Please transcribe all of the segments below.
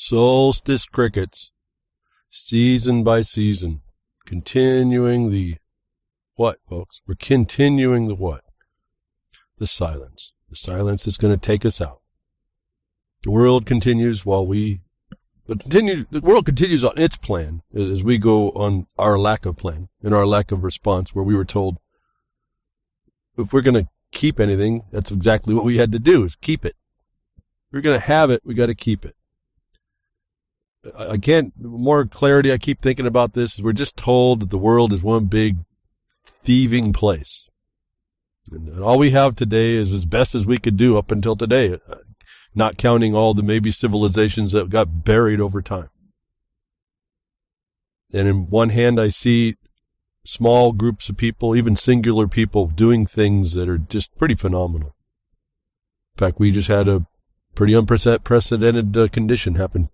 solstice crickets, season by season, continuing the what, folks? We're continuing the what? The silence. The silence that's going to take us out. The world continues while the world continues on its plan as we go on our lack of plan and our lack of response, where we were told if we're going to keep anything, that's exactly what we had to do, is keep it. If we're going to have it, we got to keep it. More clarity, I keep thinking about this, is we're just told that the world is one big thieving place. And all we have today is as best as we could do up until today, not counting all the maybe civilizations that got buried over time. And in one hand, I see small groups of people, even singular people, doing things that are just pretty phenomenal. In fact, we just had a pretty unprecedented condition happen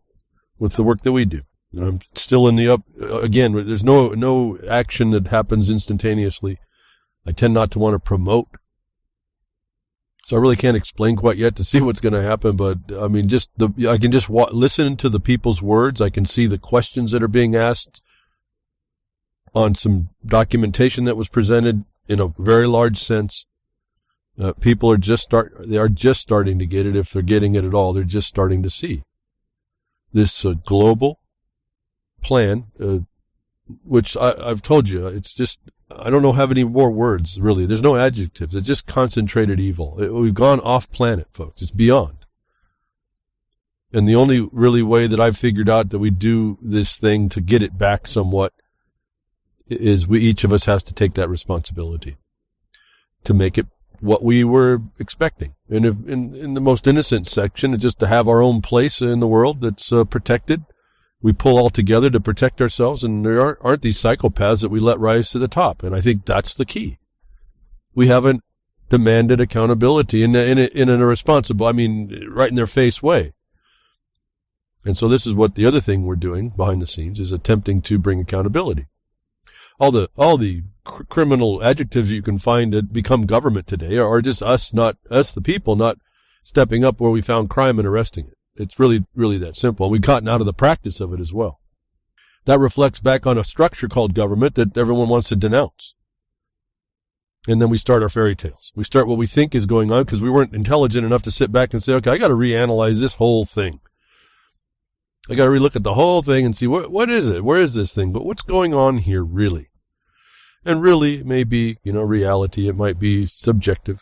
with the work that we do. I'm still in the again, there's no action that happens instantaneously. I tend not to want to promote. So I really can't explain quite yet to see what's going to happen, but I mean, I can just listen to the people's words. I can see the questions that are being asked on some documentation that was presented in a very large sense. People are just starting to get it, if they're getting it at all. They're just starting to see this global plan, which I've told you, it's just, I don't have any more words, really. There's no adjectives. It's just concentrated evil. We've gone off planet, folks. It's beyond. And the only really way that I've figured out that we do this thing to get it back somewhat is each of us has to take that responsibility to make it what we were expecting. And if, in the most innocent section, just to have our own place in the world that's protected. We pull all together to protect ourselves, and there aren't these psychopaths that we let rise to the top. And I think that's the key. We haven't demanded accountability in a responsible, right in their face way. And so this is what the other thing we're doing behind the scenes is attempting to bring accountability. All the criminal adjectives you can find that become government today are just us the people, not stepping up where we found crime and arresting it. It's really, really that simple. And we've gotten out of the practice of it as well. That reflects back on a structure called government that everyone wants to denounce. And then we start our fairy tales. We start what we think is going on because we weren't intelligent enough to sit back and say, okay, I got to reanalyze this whole thing. I got to relook at the whole thing and see what is it? Where is this thing? But what's going on here really? And really, it may be, reality. It might be subjective.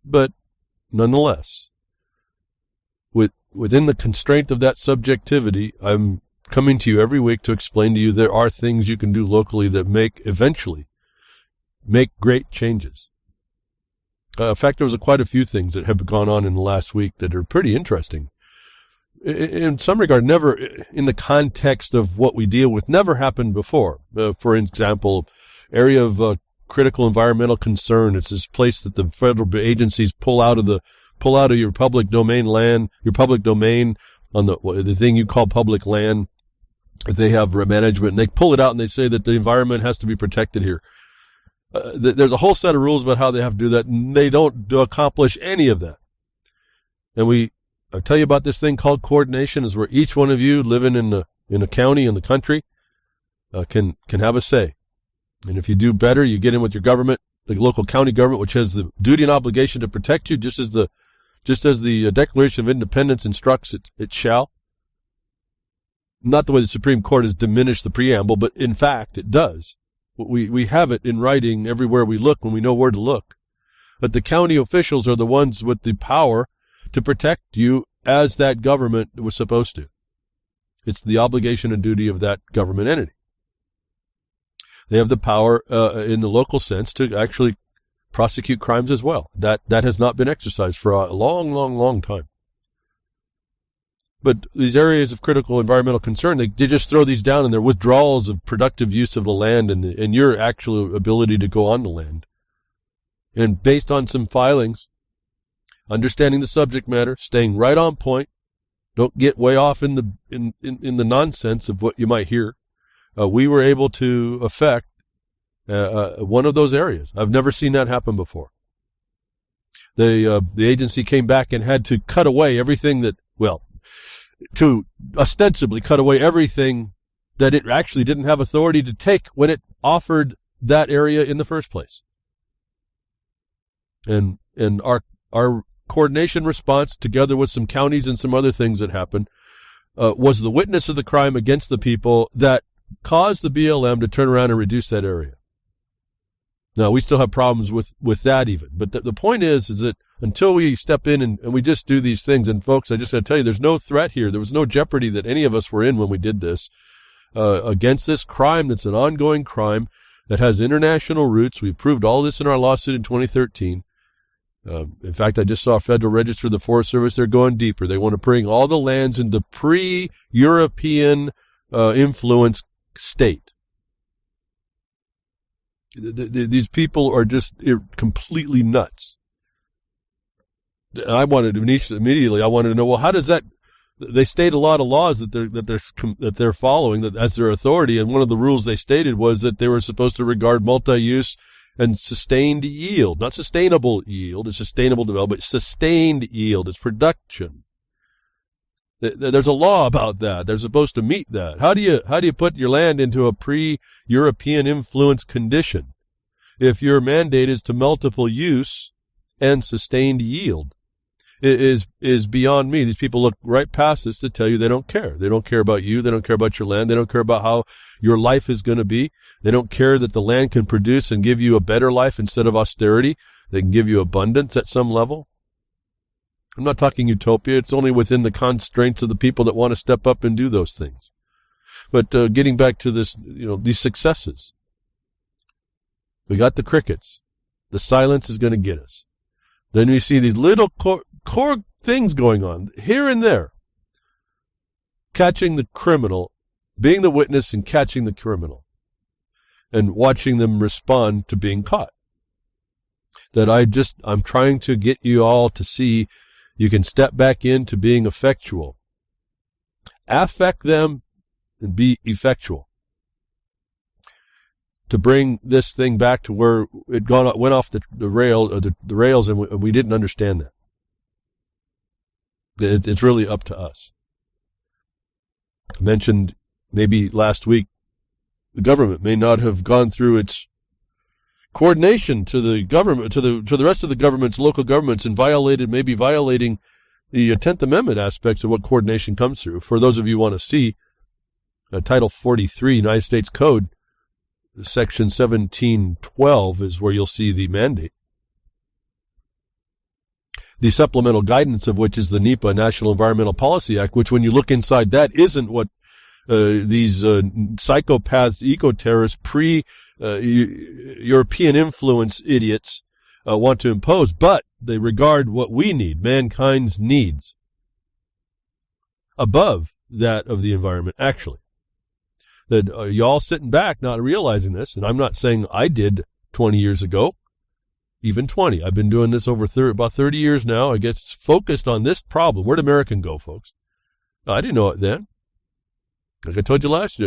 But nonetheless, within the constraint of that subjectivity, I'm coming to you every week to explain to you there are things you can do locally that eventually make great changes. In fact, there was quite a few things that have gone on in the last week that are pretty interesting. In some regard, never, in the context of what we deal with, never happened before. For example, area of critical environmental concern. It's this place that the federal agencies pull out of your public domain land, your public domain on the thing you call public land. They have management, and they pull it out and they say that the environment has to be protected here. There's a whole set of rules about how they have to do that, and they don't accomplish any of that. And I'll tell you about this thing called coordination, is where each one of you living in a county in the country can have a say. And if you do better, you get in with your government, the local county government, which has the duty and obligation to protect you, just as the Declaration of Independence instructs it shall. Not the way the Supreme Court has diminished the preamble, but in fact it does. We have it in writing everywhere we look when we know where to look. But the county officials are the ones with the power to protect you as that government was supposed to. It's the obligation and duty of that government entity. They have the power in the local sense to actually prosecute crimes as well. That has not been exercised for a long, long, long time. But these areas of critical environmental concern, they just throw these down, and they're withdrawals of productive use of the land and your actual ability to go on the land. And based on some filings, understanding the subject matter, staying right on point, don't get way off in the nonsense of what you might hear. We were able to affect one of those areas. I've never seen that happen before. The agency came back and had to cut away everything that, to ostensibly cut away everything that it actually didn't have authority to take when it offered that area in the first place. And our coordination response, together with some counties and some other things that happened, was the witness of the crime against the people that caused the BLM to turn around and reduce that area. Now, we still have problems with that even. But the point is that until we step in and we just do these things, and folks, I just got to tell you, there's no threat here. There was no jeopardy that any of us were in when we did this against this crime that's an ongoing crime that has international roots. We proved all this in our lawsuit in 2013. In fact, I just saw Federal Register of the Forest Service. They're going deeper. They want to bring all the lands into pre-European influence state. These people are just completely nuts. I wanted to immediately. I wanted to know, well, how does that? They state a lot of laws that they're following that as their authority, and one of the rules they stated was that they were supposed to regard multi-use and sustained yield, not sustainable yield, it's sustainable development, sustained yield, it's production. There's a law about that. They're supposed to meet that. How do you put your land into a pre-European influence condition if your mandate is to multiple use and sustained yield? It is beyond me. These people look right past this to tell you they don't care. They don't care about you. They don't care about your land. They don't care about how your life is going to be. They don't care that the land can produce and give you a better life instead of austerity. They can give you abundance at some level. I'm not talking utopia. It's only within the constraints of the people that want to step up and do those things. But getting back to this, these successes. We got the crickets. The silence is going to get us. Then we see these little core things going on here and there. Catching the criminal, being the witness and catching the criminal. And watching them respond to being caught. That I'm trying to get you all to see you can step back into being effectual. Affect them and be effectual. To bring this thing back to where it went off the rails, and we didn't understand that. It's really up to us. I mentioned maybe last week the government may not have gone through its coordination to the government, to the rest of the governments, local governments, and maybe violating the 10th Amendment aspects of what coordination comes through. For those of you who want to see, Title 43, United States Code, Section 1712 is where you'll see the mandate. The supplemental guidance of which is the NEPA, National Environmental Policy Act, which when you look inside that isn't what these psychopaths, eco-terrorists, European influence idiots want to impose, but they regard what we need, mankind's needs, above that of the environment, actually. That y'all sitting back not realizing this, and I'm not saying I did 20 years ago, even 20. I've been doing this about 30 years now. I guess focused on this problem. Where'd American go, folks? I didn't know it then. Like I told you last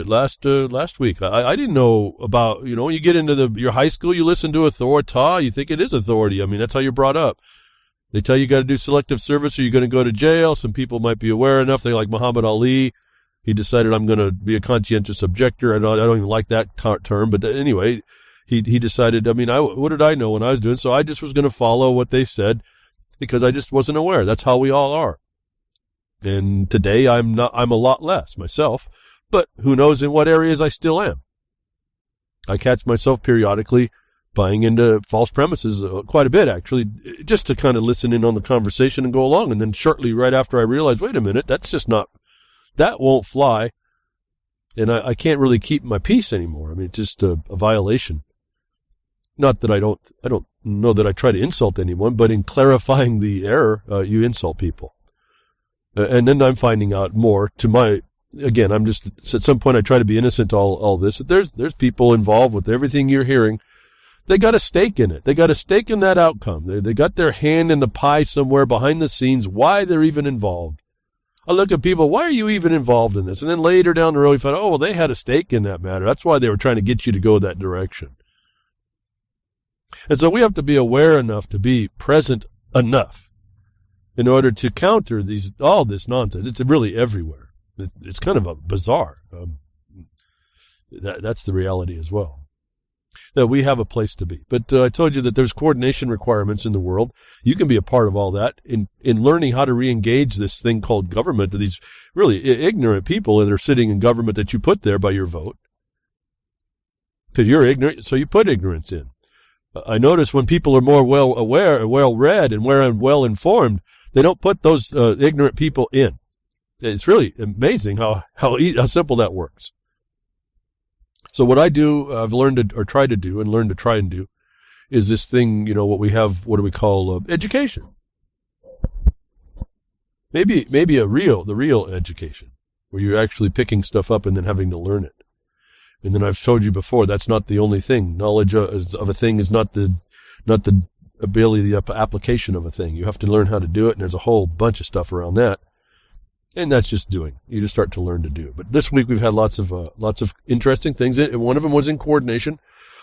week, I didn't know about, when you get into your high school, you listen to authority, you think it is authority. I mean, that's how you're brought up. They tell you got to do selective service or you're going to go to jail. Some people might be aware enough. They like Muhammad Ali. He decided I'm going to be a conscientious objector. I don't even like that term, but anyway, he decided, what did I know when I was doing? So I just was going to follow what they said because I just wasn't aware. That's how we all are. And today I'm a lot less myself. But who knows in what areas I still am. I catch myself periodically buying into false premises quite a bit, actually, just to kind of listen in on the conversation and go along. And then shortly right after I realize, wait a minute, that won't fly. And I can't really keep my peace anymore. I mean, it's just a violation. Not that I don't know that I try to insult anyone, but in clarifying the error, you insult people. And then I'm finding out more again, I'm just, at some point I try to be innocent to all this. There's people involved with everything you're hearing. They got a stake in it. They got a stake in that outcome. They got their hand in the pie somewhere behind the scenes, why they're even involved. I look at people, why are you even involved in this? And then later down the road, you find, well, they had a stake in that matter. That's why they were trying to get you to go that direction. And so we have to be aware enough to be present enough in order to counter all this nonsense. It's really everywhere. It's kind of a bizarre. That's the reality as well. That we have a place to be. But I told you that there's coordination requirements in the world. You can be a part of all that in learning how to re-engage this thing called government to these really ignorant people that are sitting in government that you put there by your vote. Because you're ignorant, so you put ignorance in. I notice when people are more well aware, well read, and well informed, they don't put those ignorant people in. It's really amazing how simple that works. So what I do, I've learned to, or tried to do, and learned to try and do, is this thing, what we have, what do we call education? Maybe the real education, where you're actually picking stuff up and then having to learn it. And then I've told you before, that's not the only thing. Knowledge of a thing is not the ability, the application of a thing. You have to learn how to do it, and there's a whole bunch of stuff around that. And that's just doing. You just start to learn to do. But this week we've had lots of interesting things. One of them was in coordination.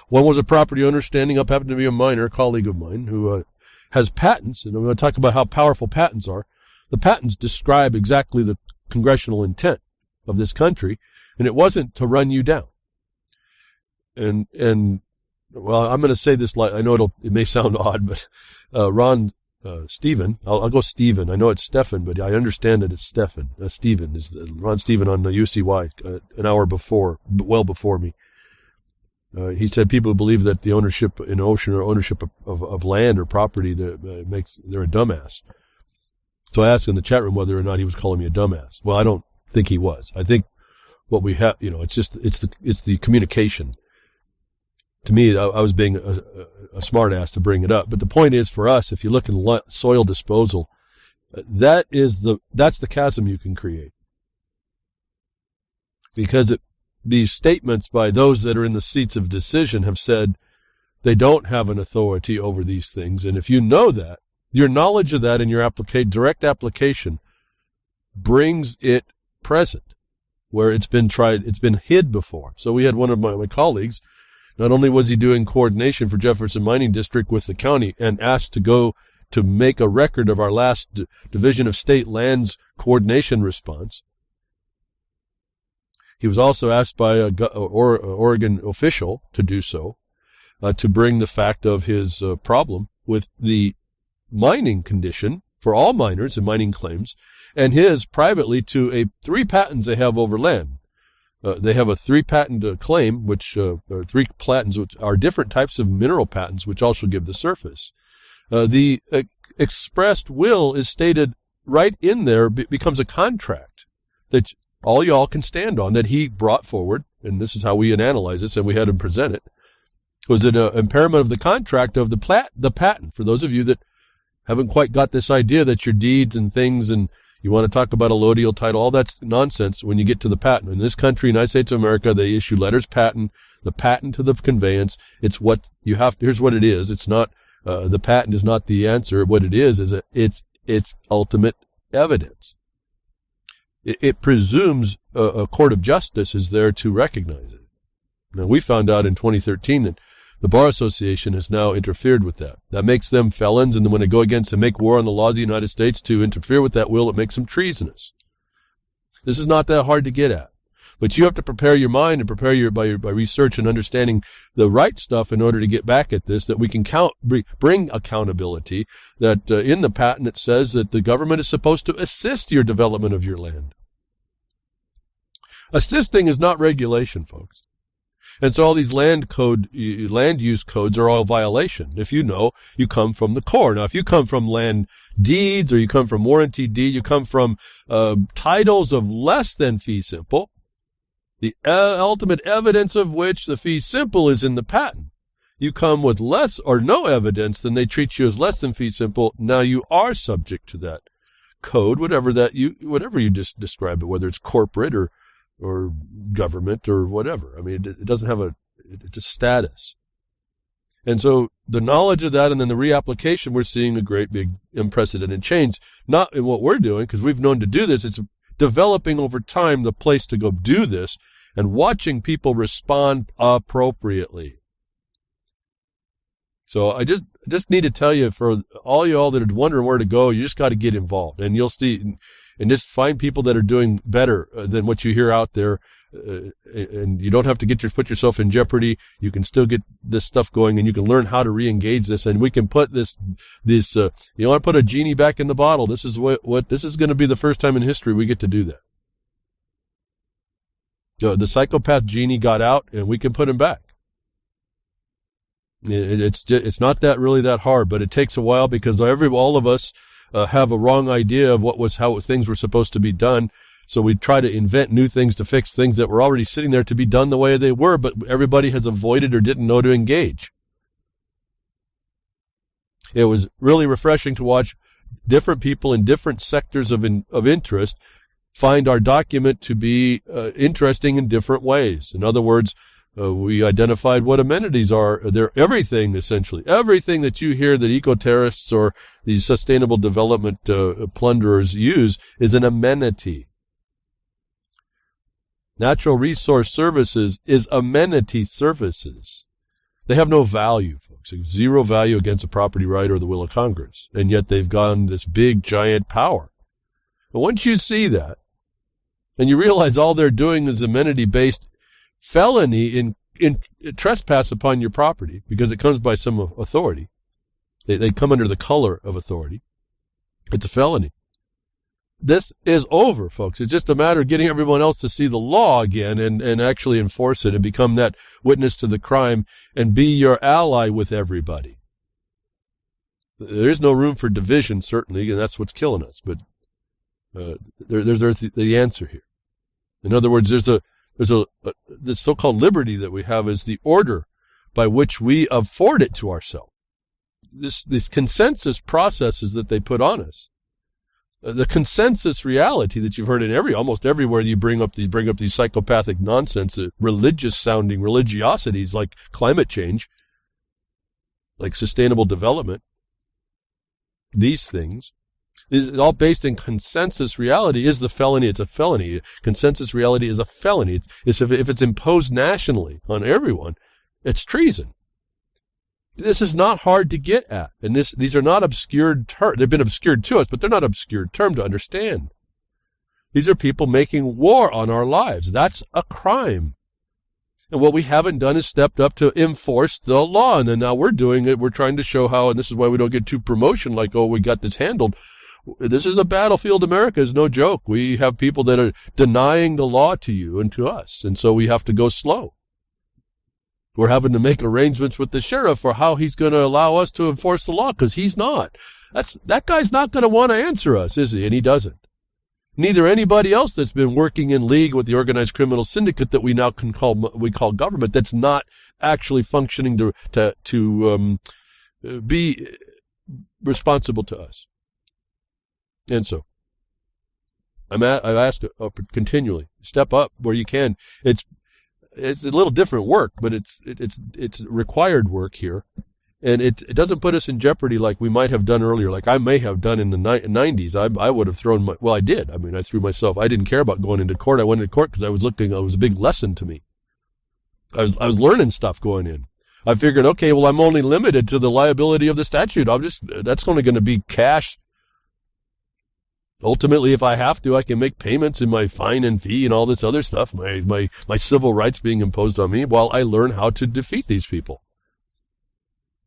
One was a property owner standing up, happened to be a miner, a colleague of mine, who has patents. And I'm going to talk about how powerful patents are. The patents describe exactly the congressional intent of this country, and it wasn't to run you down. And well, I'm going to say this like, I know it may sound odd, but Stephen, I'll go Stephen. I know it's Stefan, but I understand that it's Stefan. Stephen is Ron Stephen on the UCY an hour before, well before me. He said people believe that the ownership in ocean or ownership of land or property they're a dumbass. So I asked in the chat room whether or not he was calling me a dumbass. Well, I don't think he was. I think what we have, it's the communication. To me, I was being a smart ass to bring it up. But the point is, for us, if you look in soil disposal, that's the chasm you can create. Because these statements by those that are in the seats of decision have said they don't have an authority over these things. And if you know that, your knowledge of that in your direct application brings it present, where it's been hid before. So we had one of my colleagues. Not only was he doing coordination for Jefferson Mining District with the county and asked to go to make a record of our last Division of State Lands coordination response, he was also asked by an Oregon official to do so, to bring the fact of his problem with the mining condition for all miners and mining claims, and his privately to 3 patents they have over land. They have a 3-patent claim, which are 3 patents, which are different types of mineral patents, which also give the surface. The expressed will is stated right in there, becomes a contract that all y'all can stand on, that he brought forward, and this is how we analyze this, and we had him present it. Was it an impairment of the contract of the patent? For those of you that haven't quite got this idea that your deeds and things and you want to talk about allodial title, all that's nonsense when you get to the patent. In this country, United States of America, they issue letters patent, the patent to the conveyance. It's what you have to, here's what it is. It's not, the patent is not the answer. What it is it's ultimate evidence. It presumes a court of justice is there to recognize it. Now, we found out in 2013 that the Bar Association has now interfered with that. That makes them felons, and then when they go against and make war on the laws of the United States to interfere with that will, it makes them treasonous. This is not that hard to get at. But you have to prepare your mind and prepare by research and understanding the right stuff in order to get back at this, that we can bring accountability, that in the patent it says that the government is supposed to assist your development of your land. Assisting is not regulation, folks. And so all these land use codes are all violation. If you know, you come from the Corps. Now, if you come from land deeds or you come from warranty deed, you come from titles of less than fee simple, the ultimate evidence of which the fee simple is in the patent. You come with less or no evidence, then they treat you as less than fee simple. Now you are subject to that code, whatever you just describe it, whether it's corporate or government or whatever. I mean, it doesn't have it's a status. And so the knowledge of that and then the reapplication, we're seeing a great big unprecedented change. Not in what we're doing, because we've known to do this. It's developing over time the place to go do this and watching people respond appropriately. So just need to tell you, for all you all that are wondering where to go, you just got to get involved, and you'll see, and just find people that are doing better than what you hear out there. And you don't have to put yourself in jeopardy. You can still get this stuff going, and you can learn how to re-engage this. And we can put this. You want to put a genie back in the bottle. This is what this is going to be the first time in history we get to do that. The psychopath genie got out, and we can put him back. It's not really that hard, but it takes a while because all of us have a wrong idea of how things were supposed to be done. So we try to invent new things to fix things that were already sitting there to be done the way they were, but everybody has avoided or didn't know to engage. It was really refreshing to watch different people in different sectors of interest find our document to be interesting in different ways. In other words, we identified what amenities are. They're everything, essentially. Everything that you hear that eco-terrorists or these sustainable development plunderers use is an amenity. Natural resource services is amenity services. They have no value, folks. Zero value against a property right or the will of Congress. And yet they've gone this big, giant power. But once you see that, and you realize all they're doing is amenity-based felony in trespass upon your property, because it comes by some authority. They come under the color of authority. It's a felony. This is over, folks. It's just a matter of getting everyone else to see the law again and actually enforce it and become that witness to the crime and be your ally with everybody. There is no room for division, certainly, and that's what's killing us. But there's the answer here. In other words, this so-called liberty that we have is the order by which we afford it to ourselves. These consensus processes that they put on us. The consensus reality that you've heard in almost everywhere you bring up these psychopathic nonsense, religious sounding religiosities like climate change, like sustainable development. These things is all based in consensus reality. Is the felony? It's a felony. Consensus reality is a felony. If it's imposed nationally on everyone, it's treason. This is not hard to get at, and these are not obscured terms. They've been obscured to us, but they're not obscured term to understand. These are people making war on our lives. That's a crime. And what we haven't done is stepped up to enforce the law, and then now we're doing it. We're trying to show how, and this is why we don't get too promotion like, oh, we got this handled. This is a battlefield. America is no joke. We have people that are denying the law to you and to us, and so we have to go slow. We're having to make arrangements with the sheriff for how he's going to allow us to enforce the law, because he's not. That guy's not going to want to answer us, is he? And he doesn't. Neither anybody else that's been working in league with the organized criminal syndicate that we now call government, that's not actually functioning to be responsible to us. And so I've asked continually, step up where you can. It's a little different work, but it's required work here, and it doesn't put us in jeopardy like we might have done earlier, like I may have done in the 90s. I would have thrown I did. I mean, I threw myself. I didn't care about going into court. I went into court because it was a big lesson to me. I was learning stuff going in. I figured, okay, well, I'm only limited to the liability of the statute. That's only going to be cash. Ultimately, if I have to, I can make payments in my fine and fee and all this other stuff, my civil rights being imposed on me while I learn how to defeat these people.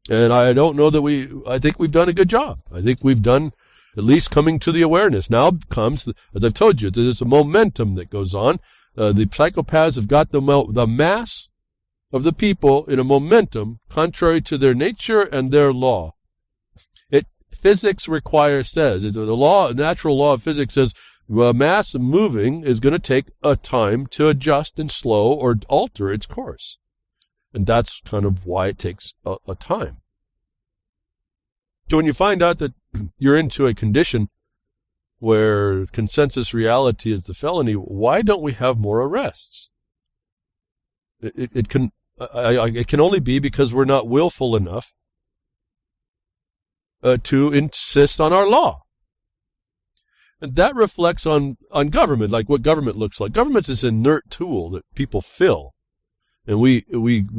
And I don't know that I think we've done a good job. I think we've done at least coming to the awareness. Now comes, as I've told you, there's a momentum that goes on. The psychopaths have got the mass of the people in a momentum contrary to their nature and their law. Physics says, the natural law of physics says mass moving is going to take a time to adjust and slow or alter its course. And that's kind of why it takes a time. So when you find out that you're into a condition where consensus reality is the felony, why don't we have more arrests? It can only be because we're not willful enough to insist on our law. And that reflects on government, like what government looks like. Government's this inert tool that people fill. And we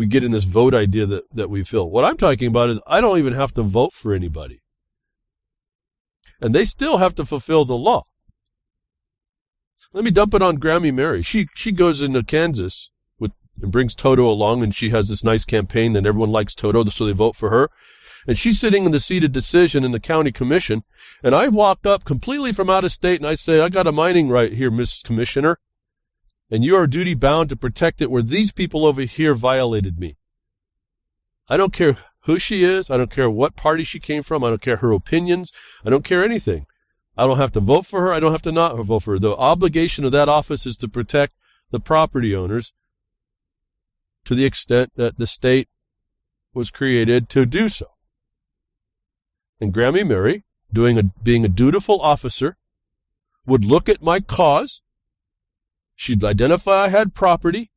get in this vote idea that we feel. What I'm talking about is I don't even have to vote for anybody. And they still have to fulfill the law. Let me dump it on Grammy Mary. She goes into Kansas and brings Toto along, and she has this nice campaign, and everyone likes Toto, so they vote for her. And she's sitting in the seat of decision in the county commission, and I walk up completely from out of state, and I say, I got a mining right here, Miss Commissioner, and you are duty bound to protect it where these people over here violated me. I don't care who she is. I don't care what party she came from. I don't care her opinions. I don't care anything. I don't have to vote for her. I don't have to not vote for her. The obligation of that office is to protect the property owners to the extent that the state was created to do so. And Grammy Mary, being a dutiful officer, would look at my cause. She'd identify I had property.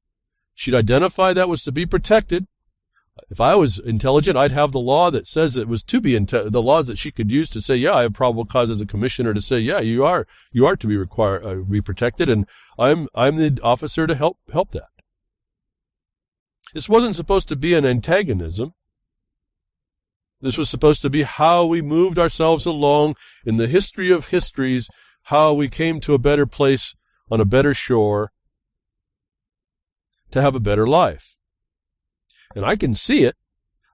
She'd identify that was to be protected. If I was intelligent, I'd have the law that says it was to be the laws that she could use to say, yeah, I have probable cause as a commissioner to say, yeah, you are to be required be protected, and I'm the officer to help that. This wasn't supposed to be an antagonism. This was supposed to be how we moved ourselves along in the history of histories, how we came to a better place on a better shore to have a better life. And I can see it.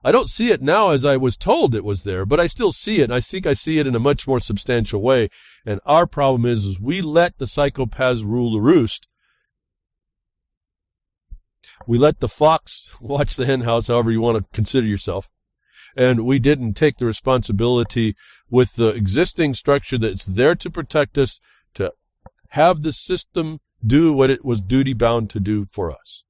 I don't see it now as I was told it was there, but I still see it, and I think I see it in a much more substantial way. And our problem is we let the psychopaths rule the roost. We let the fox watch the hen house, however you want to consider yourself. And we didn't take the responsibility with the existing structure that's there to protect us, to have the system do what it was duty-bound to do for us.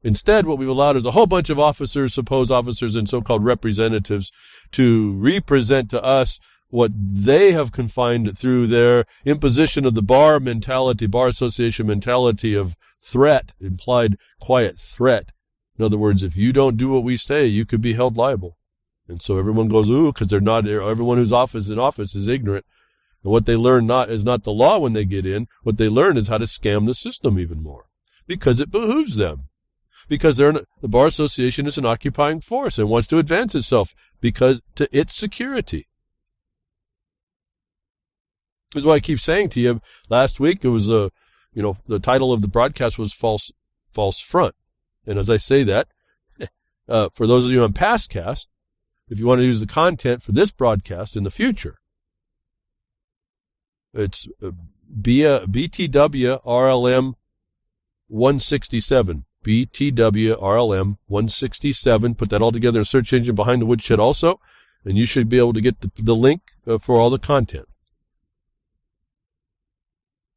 Instead, what we've allowed is a whole bunch of officers, supposed officers, and so-called representatives to represent to us what they have confined through their imposition of the bar mentality, bar association mentality of threat, implied quiet threat. In other words, if you don't do what we say, you could be held liable. And so everyone goes, ooh, because they're not, everyone who's in office is ignorant. And what they learn is not the law when they get in. What they learn is how to scam the system even more. Because it behooves them. Because the Bar Association is an occupying force and wants to advance itself because to its security. This is why I keep saying to you, last week it was the title of the broadcast was False Front. And as I say that, for those of you on Pastcast, if you want to use the content for this broadcast in the future, it's BTW RLM 167. BTW RLM 167. Put that all together in a search engine behind the Woodshed also, and you should be able to get the link for all the content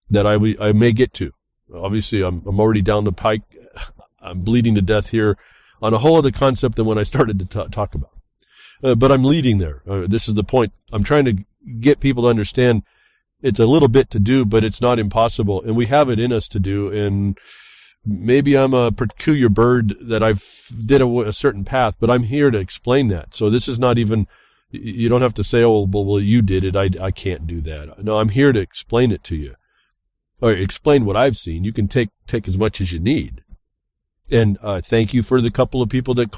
that I may get to. Obviously, I'm already down the pike. I'm bleeding to death here on a whole other concept than when I started to talk about. But I'm leading there. This is the point. I'm trying to get people to understand it's a little bit to do, but it's not impossible, and we have it in us to do. And maybe I'm a peculiar bird that I've did a certain path, but I'm here to explain that. So this is not even, you don't have to say, oh, well, you did it. I can't do that. No, I'm here to explain it to you, or explain what I've seen. You can take as much as you need. And thank you for the couple of people that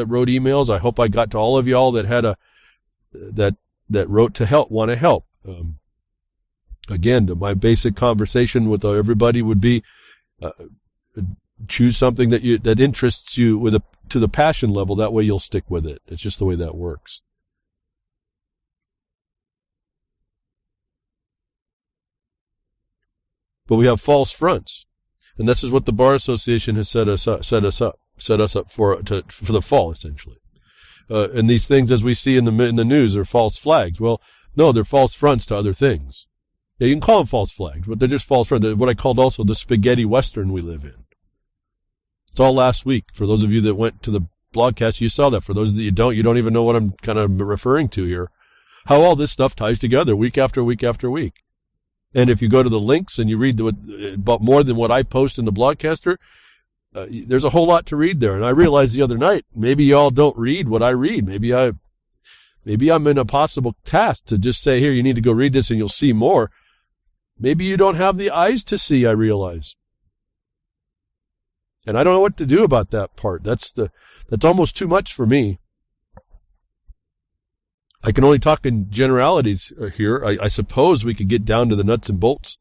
wrote emails. I hope I got to all of y'all that had that wrote to help, want to help. Again, my basic conversation with everybody would be, choose something that interests you to the passion level. That way you'll stick with it. It's just the way that works. But we have false fronts, and this is what the Bar Association has set us up for the fall, essentially. And these things, as we see in the news, are false flags. Well, no, they're false fronts to other things. Yeah, you can call them false flags, but they're just false fronts. They're what I called also the spaghetti western we live in. It's all last week. For those of you that went to the blogcast, you saw that. For those that you don't even know what I'm kind of referring to here. How all this stuff ties together week after week after week. And if you go to the links and you read about more than what I post in the blogcaster, there's a whole lot to read there. And I realized the other night, maybe y'all don't read what I read. Maybe I'm in a possible task to just say, here, you need to go read this and you'll see more. Maybe you don't have the eyes to see, I realize. And I don't know what to do about that part. That's almost too much for me. I can only talk in generalities here. I suppose we could get down to the nuts and bolts,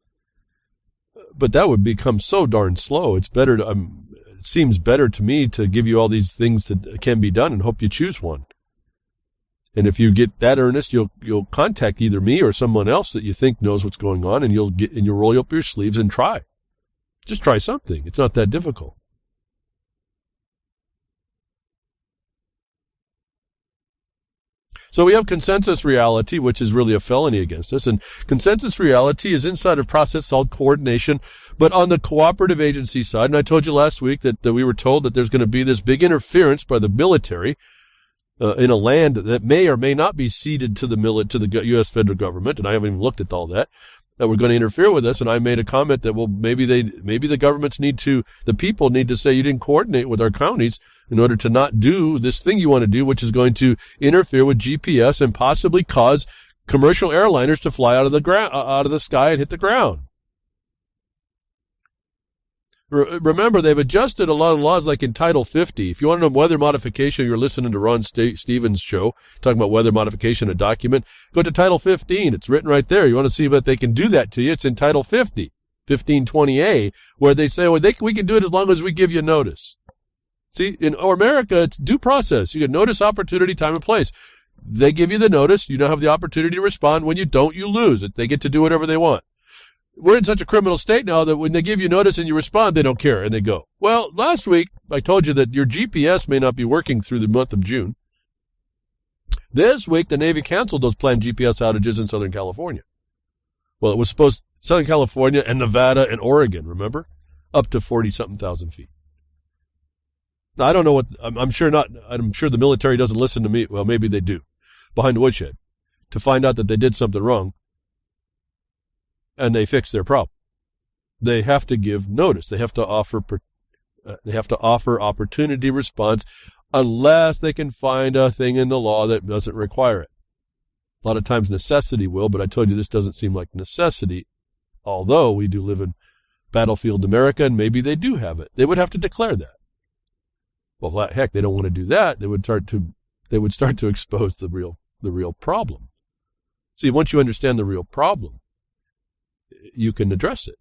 but that would become so darn slow. It's better to, it seems better to me to give you all these things that can be done and hope you choose one. And if you get that earnest, you'll contact either me or someone else that you think knows what's going on, and you'll roll up your sleeves and try. Just try something. It's not that difficult. So we have consensus reality, which is really a felony against us. And consensus reality is inside a process called coordination, but on the cooperative agency side. And I told you last week that we were told that there's going to be this big interference by the military in a land that may or may not be ceded to the U.S. federal government. And I haven't even looked at all that. That we're going to interfere with us. And I made a comment that, well, maybe the people need to say you didn't coordinate with our counties in order to not do this thing you want to do, which is going to interfere with GPS and possibly cause commercial airliners to fly out of the sky and hit the ground. Remember, they've adjusted a lot of laws, like in Title 50. If you want to know weather modification, you're listening to Ron Stevens' show, talking about weather modification, a document. Go to Title 15. It's written right there. You want to see if they can do that to you? It's in Title 50, 1520A, where they say, well, we can do it as long as we give you notice. See, in America, it's due process. You get notice, opportunity, time, and place. They give you the notice. You now have the opportunity to respond. When you don't, you lose. They get to do whatever they want. We're in such a criminal state now that when they give you notice and you respond, they don't care, and they go. Well, last week, I told you that your GPS may not be working through the month of June. This week, the Navy canceled those planned GPS outages in Southern California. Well, it was supposed Southern California and Nevada and Oregon, remember? Up to 40-something thousand feet. Now, I don't know what, I'm sure the military doesn't listen to me. Well, maybe they do, behind the woodshed, to find out that they did something wrong. And they fix their problem. They have to give notice. They have to offer opportunity response, unless they can find a thing in the law that doesn't require it. A lot of times necessity will, but I told you this doesn't seem like necessity, although we do live in battlefield America, and maybe they do have it. They would have to declare that. Well, heck, they don't want to do that. They would start to expose the real problem. See, once you understand the real problem, you can address it.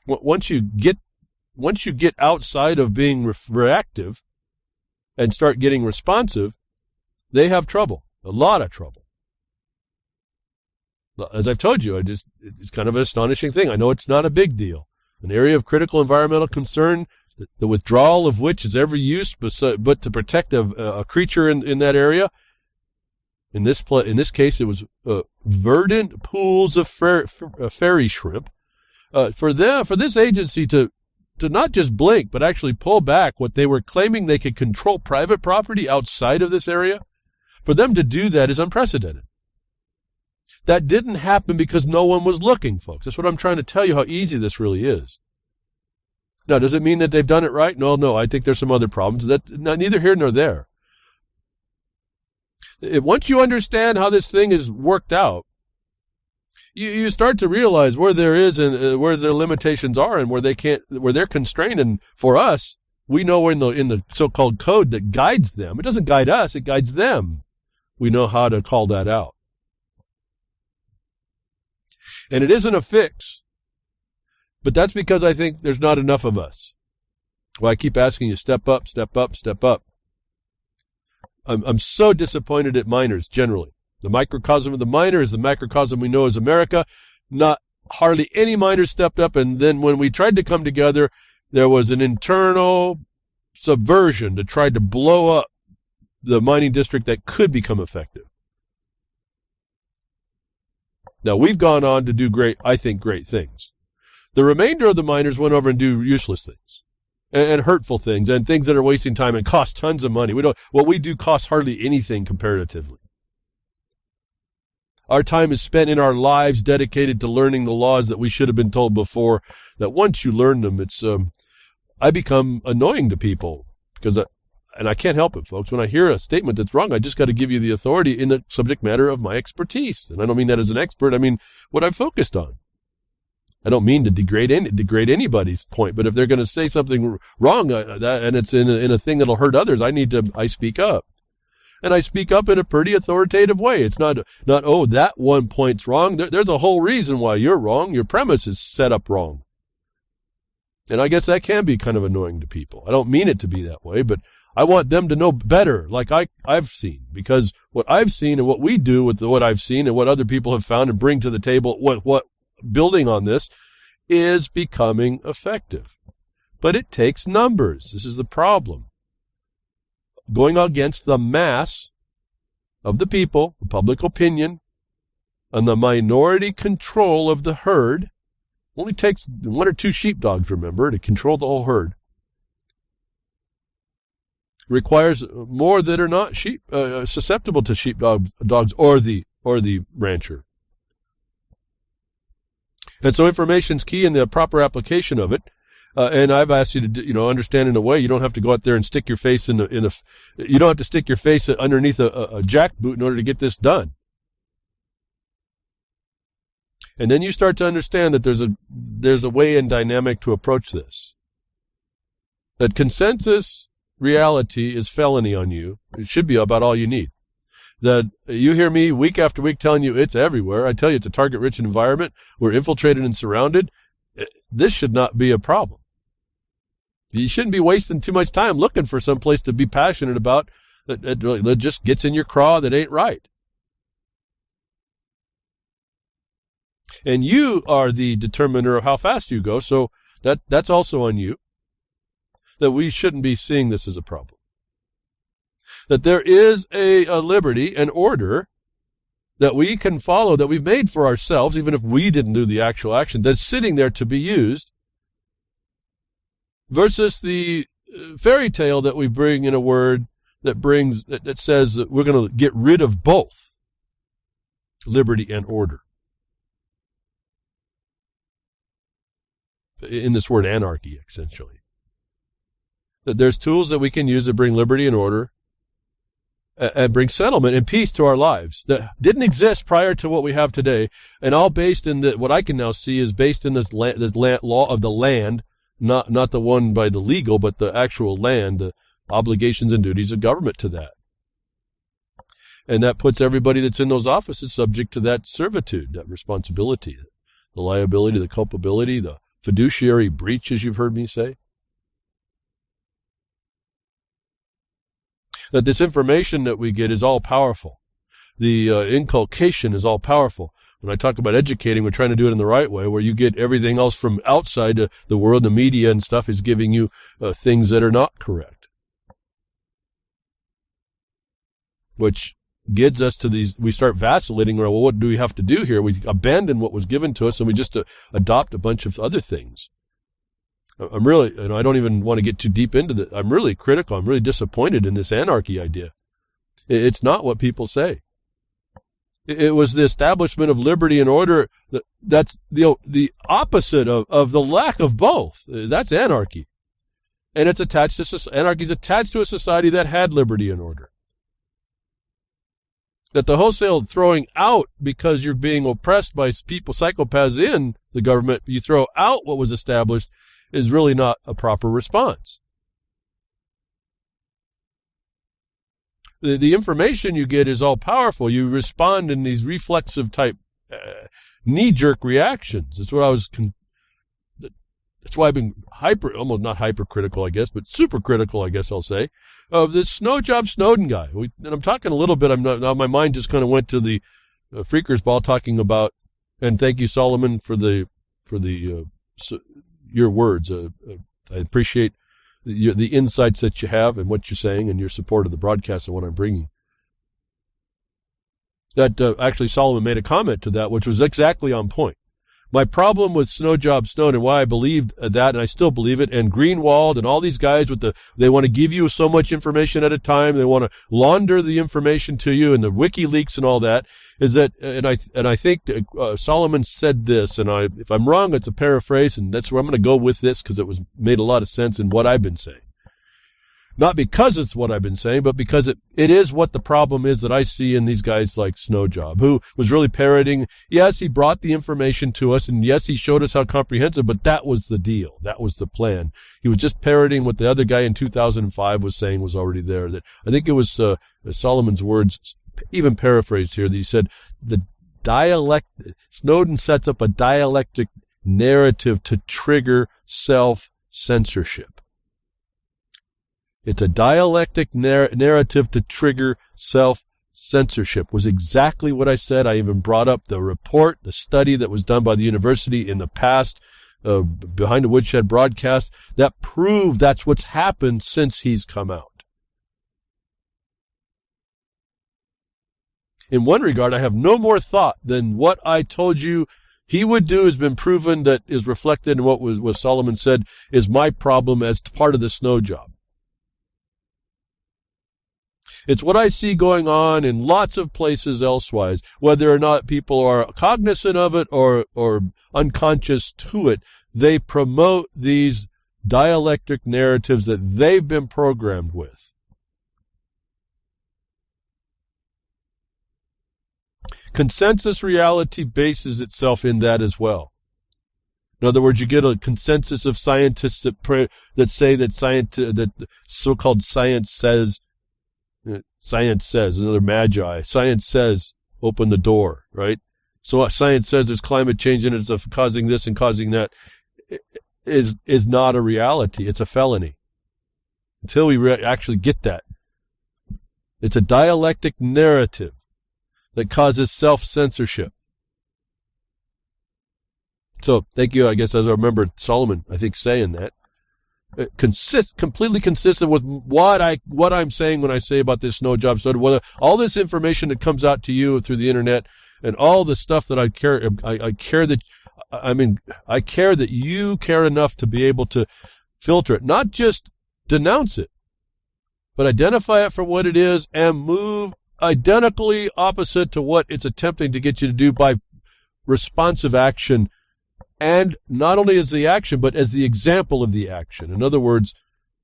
Once you get outside of being reactive and start getting responsive, they have trouble, a lot of trouble. As I've told you, it's kind of an astonishing thing. I know it's not a big deal. An area of critical environmental concern, the withdrawal of which is every use but to protect a creature in that area. In this case, it was verdant pools of fairy shrimp. For this agency to not just blink, but actually pull back what they were claiming they could control private property outside of this area, for them to do that is unprecedented. That didn't happen because no one was looking, folks. That's what I'm trying to tell you, how easy this really is. Now, does it mean that they've done it right? No. I think there's some other problems. Neither here nor there. Once you understand how this thing is worked out, you start to realize where there is and where their limitations are, and where they're constrained. And for us, we know in the so-called code that guides them. It doesn't guide us; it guides them. We know how to call that out, and it isn't a fix. But that's because I think there's not enough of us. Well, I keep asking you, step up, step up, step up. I'm so disappointed at miners generally. The microcosm of the miner is the macrocosm we know as America. Not hardly any miners stepped up, and then when we tried to come together, there was an internal subversion to try to blow up the mining district that could become effective. Now, we've gone on to do great things. The remainder of the miners went over and do useless things. And hurtful things, and things that are wasting time and cost tons of money. What we do costs hardly anything comparatively. Our time is spent in our lives dedicated to learning the laws that we should have been told before, that once you learn them, I become annoying to people, and I can't help it, folks. When I hear a statement that's wrong, I just got to give you the authority in the subject matter of my expertise. And I don't mean that as an expert, I mean what I've focused on. I don't mean to degrade anybody's point, but if they're going to say something wrong and it's in a thing that'll hurt others, I speak up. And I speak up in a pretty authoritative way. It's not oh, that one point's wrong. There's a whole reason why you're wrong. Your premise is set up wrong. And I guess that can be kind of annoying to people. I don't mean it to be that way, but I want them to know better, like I've seen. Because what I've seen and what we do with what I've seen and what other people have found and bring to the table, what building on this, is becoming effective. But it takes numbers. This is the problem. Going against the mass of the people, the public opinion, and the minority control of the herd. Only takes one or two sheepdogs, remember, to control the whole herd. Requires more that are not susceptible to sheepdogs or the rancher. And so information's key in the proper application of it. And I've asked you to, understand in a way you don't have to go out there and stick your face you don't have to stick your face underneath a jackboot in order to get this done. And then you start to understand that there's a way and dynamic to approach this. That consensus reality is felony on you. It should be about all you need. That you hear me week after week telling you it's everywhere. I tell you it's a target-rich environment. We're infiltrated and surrounded. This should not be a problem. You shouldn't be wasting too much time looking for some place to be passionate about that just gets in your craw that ain't right. And you are the determiner of how fast you go, so that's also on you. That we shouldn't be seeing this as a problem. That there is a liberty and order that we can follow, that we've made for ourselves, even if we didn't do the actual action, that's sitting there to be used, versus the fairy tale that we bring in a word that says that we're going to get rid of both liberty and order. In this word anarchy, essentially. That there's tools that we can use that bring liberty and order and bring settlement and peace to our lives that didn't exist prior to what we have today, and all based in what I can now see is based in this law of the land, not the one by the legal, but the actual land, the obligations and duties of government to that. And that puts everybody that's in those offices subject to that servitude, that responsibility, the liability, the culpability, the fiduciary breach, as you've heard me say. That this information that we get is all powerful. The inculcation is all powerful. When I talk about educating, we're trying to do it in the right way, where you get everything else from outside the world, the media and stuff is giving you things that are not correct. Which gets us to we start vacillating, well, what do we have to do here? We abandon what was given to us and we just adopt a bunch of other things. I'm really, I don't even want to get too deep into that. I'm really critical. I'm really disappointed in this anarchy idea. It's not what people say. It was the establishment of liberty and order. That's the opposite of the lack of both. That's anarchy. And it's attached to anarchy is attached to a society that had liberty and order. That the wholesale throwing out because you're being oppressed by people, psychopaths in the government, you throw out what was established, is really not a proper response. The information you get is all powerful. You respond in these reflexive type knee-jerk reactions. That's why I've been almost not hypercritical, I guess, but super critical, I guess I'll say, of this Snow Job Snowden guy. And I'm talking a little bit. Now my mind just kind of went to the Freakers Ball talking about, and thank you, Solomon, for your words. I appreciate the insights that you have and what you're saying and your support of the broadcast and what I'm bringing. That actually Solomon made a comment to that, which was exactly on point. My problem with Snow Job Snowden and why I believed that, and I still believe it, and Greenwald and all these guys they want to give you so much information at a time, they want to launder the information to you, and the WikiLeaks and all that, is that, and I think Solomon said this, and if I'm wrong, it's a paraphrase, and that's where I'm going to go with this because it made a lot of sense in what I've been saying. Not because it's what I've been saying, but because it is what the problem is that I see in these guys like Snowjob, who was really parroting. Yes, he brought the information to us, and yes, he showed us how comprehensive, but that was the deal. That was the plan. He was just parroting what the other guy in 2005 was saying was already there. That I think it was Solomon's words, even paraphrased here, that he said, Snowden sets up a dialectic narrative to trigger self-censorship. It's a dialectic narrative to trigger self-censorship, was exactly what I said. I even brought up the report, the study that was done by the university in the past, behind the Woodshed broadcast, that proved that's what's happened since he's come out. In one regard, I have no more thought than what I told you he would do has been proven, that is reflected in what Solomon said is my problem as part of the snow job. It's what I see going on in lots of places elsewise, whether or not people are cognizant of it or unconscious to it. They promote these dialectic narratives that they've been programmed with. Consensus reality bases itself in that as well. In other words, you get a consensus of scientists that say that so-called science says, another magi. Science says, open the door, right? So science says there's climate change and it's causing this and causing that. Is not a reality. It's a felony. Until we actually get that. It's a dialectic narrative that causes self-censorship. So, thank you, I guess, as I remember Solomon, I think, saying that. Completely consistent with what I'm saying when I say about this snow job study. Whether all this information that comes out to you through the internet and all the stuff that I care that you care enough to be able to filter it, not just denounce it, but identify it for what it is and move identically opposite to what it's attempting to get you to do by responsive action. And not only as the action, but as the example of the action. In other words,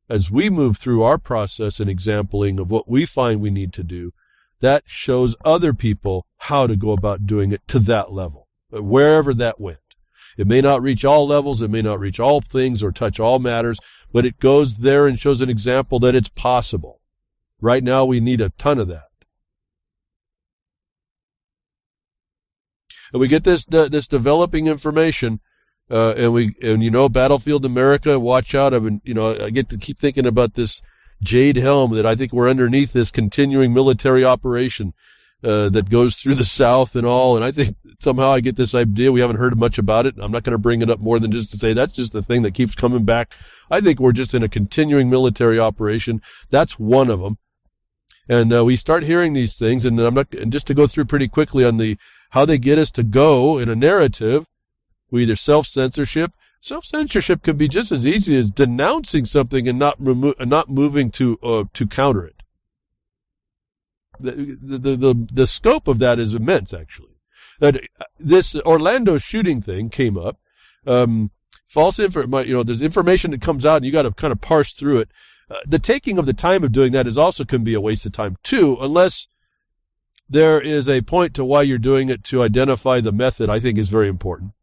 as we move through our process and exampling of what we find we need to do, that shows other people how to go about doing it to that level, wherever that went. It may not reach all levels, it may not reach all things or touch all matters, but it goes there and shows an example that it's possible. Right now, we need a ton of that. And we get this developing information, and Battlefield America, watch out. I get to keep thinking about this jade helm that I think we're underneath this continuing military operation that goes through the South and all. And I think somehow I get this idea. We haven't heard much about it. I'm not going to bring it up more than just to say that's just the thing that keeps coming back. I think we're just in a continuing military operation. That's one of them. And we start hearing these things, and just to go through pretty quickly on how they get us to go in a narrative. We either self-censorship. Self-censorship can be just as easy as denouncing something and not moving to counter it. The scope of that is immense, actually. This Orlando shooting thing came up. False information. There's information that comes out, and you got to kind of parse through it. The taking of the time of doing that can be a waste of time too, unless there is a point to why you're doing it to identify the method. I think is very important.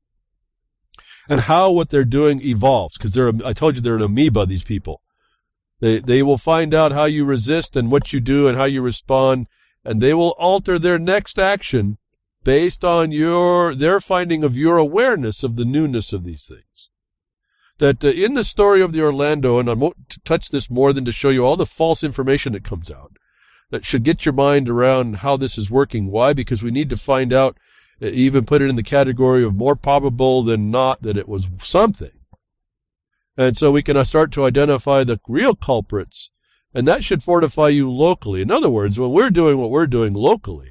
And how what they're doing evolves, because I told you they're an amoeba, these people. They will find out how you resist and what you do and how you respond, and they will alter their next action based on their finding of your awareness of the newness of these things. That in the story of the Orlando, and I won't touch this more than to show you all the false information that comes out, that should get your mind around how this is working. Why? Because we need to find out, even put it in the category of more probable than not that it was something. And so we can start to identify the real culprits, and that should fortify you locally. In other words, when we're doing what we're doing locally,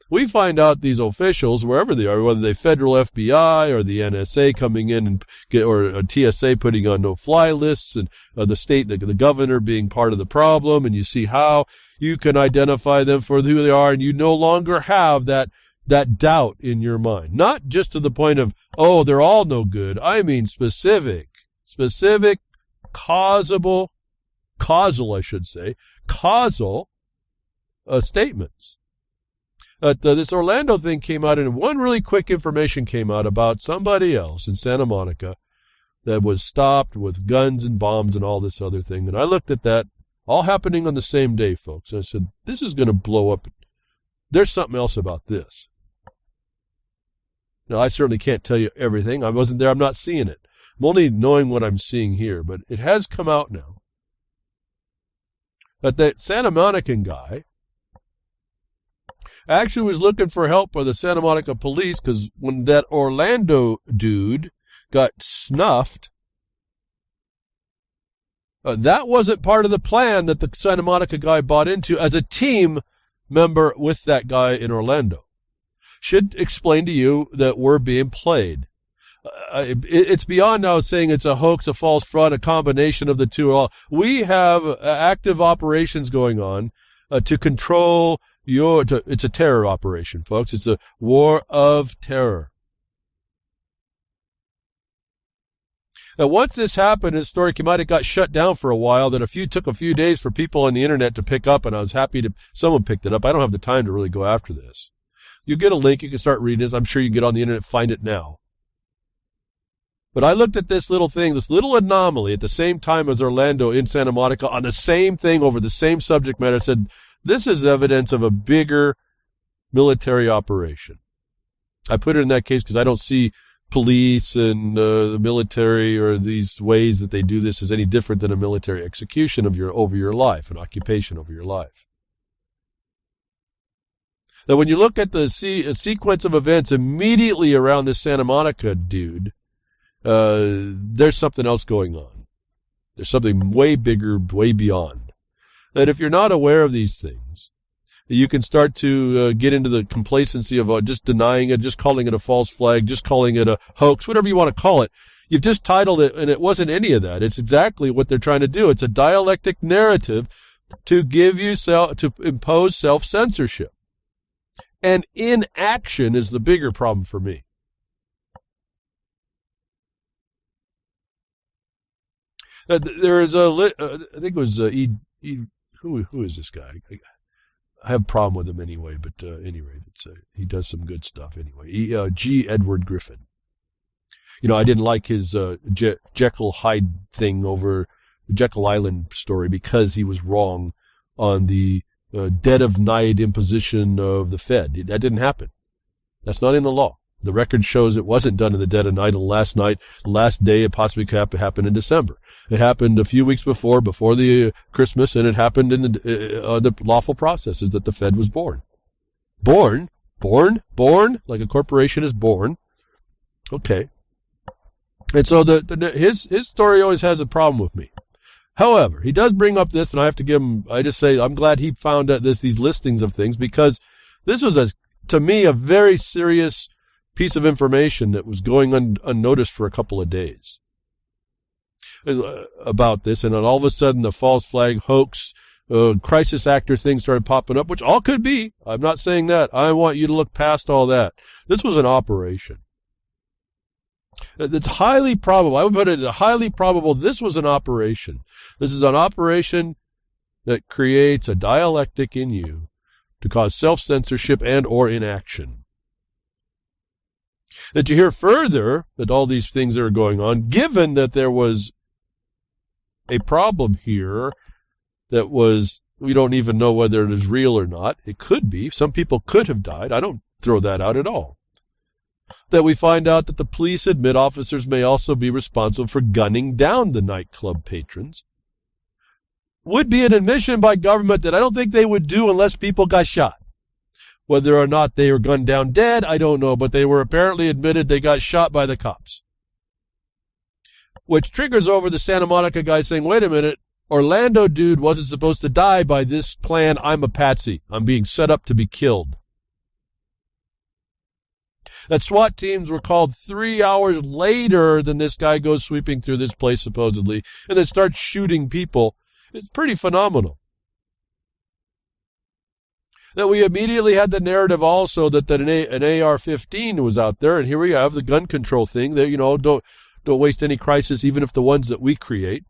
we find out these officials, wherever they are, whether they're federal FBI or the NSA coming in or a TSA putting on no-fly lists, and the state, the governor being part of the problem, and you see how you can identify them for who they are, and you no longer have that doubt in your mind. Not just to the point of, oh, they're all no good. I mean specific, causable causal, I should say, causal statements. This Orlando thing came out, and one really quick information came out about somebody else in Santa Monica that was stopped with guns and bombs and all this other thing. And I looked at that, all happening on the same day, folks. And I said, this is going to blow up. There's something else about this. Now, I certainly can't tell you everything. I wasn't there. I'm not seeing it. I'm only knowing what I'm seeing here. But it has come out now that that Santa Monican guy actually was looking for help by the Santa Monica police, because when that Orlando dude got snuffed, that wasn't part of the plan that the Santa Monica guy bought into as a team member with that guy in Orlando. Should explain to you that we're being played. It's beyond now saying it's a hoax, a false front, a combination of the two. We have active operations going on to control it's a terror operation, folks. It's a war of terror. Now, once this happened, his story came out, it got shut down for a while. Then took a few days for people on the internet to pick up, and I was happy someone picked it up. I don't have the time to really go after this. You get a link, you can start reading this. I'm sure you can get on the internet and find it now. But I looked at this little thing, this little anomaly at the same time as Orlando in Santa Monica on the same thing over the same subject matter. I said, this is evidence of a bigger military operation. I put it in that case because I don't see police and the military or these ways that they do this as any different than a military execution over your life, an occupation over your life. Now, when you look at the sequence of events immediately around this Santa Monica dude, there's something else going on. There's something way bigger, way beyond. That if you're not aware of these things, you can start to get into the complacency of just denying it, just calling it a false flag, just calling it a hoax, whatever you want to call it. You've just titled it, and it wasn't any of that. It's exactly what they're trying to do. It's a dialectic narrative to to impose self-censorship. And inaction is the bigger problem for me. There is I think it was who is this guy? I have a problem with him anyway, but at any rate, he does some good stuff anyway. G. Edward Griffin. I didn't like his Jekyll Hyde thing over the Jekyll Island story because he was wrong on the dead of night imposition of the Fed. That didn't happen. That's not in the law. The record shows it wasn't done in the dead of night. And the last day, it possibly could happen in December. It happened a few weeks before the Christmas, and it happened in the lawful processes that the Fed was born. Born, like a corporation is born. Okay. And so his story always has a problem with me. However, he does bring up this, and I have to give him, I just say, I'm glad he found out these listings of things, because this was, to me, a very serious piece of information that was going unnoticed for a couple of days about this, and then all of a sudden the false flag hoax, crisis actor thing started popping up, which all could be. I'm not saying that. I want you to look past all that. This was an operation. It's highly probable. I would put it highly probable this was an operation. This is an operation that creates a dialectic in you to cause self-censorship and or inaction. That you hear further that all these things that are going on, given that there was a problem here that we don't even know whether it is real or not. It could be. Some people could have died. I don't throw that out at all. That we find out that the police admit officers may also be responsible for gunning down the nightclub patrons. Would be an admission by government that I don't think they would do unless people got shot. Whether or not they were gunned down dead, I don't know, but they were apparently admitted they got shot by the cops. Which triggers over the Santa Monica guy saying, wait a minute, Orlando dude wasn't supposed to die by this plan. I'm a patsy. I'm being set up to be killed. That SWAT teams were called 3 hours later than this guy goes sweeping through this place supposedly, and then starts shooting people. It's pretty phenomenal. That we immediately had the narrative also that an AR-15 was out there, and here we have the gun control thing that, don't waste any crisis, even if the ones that we create.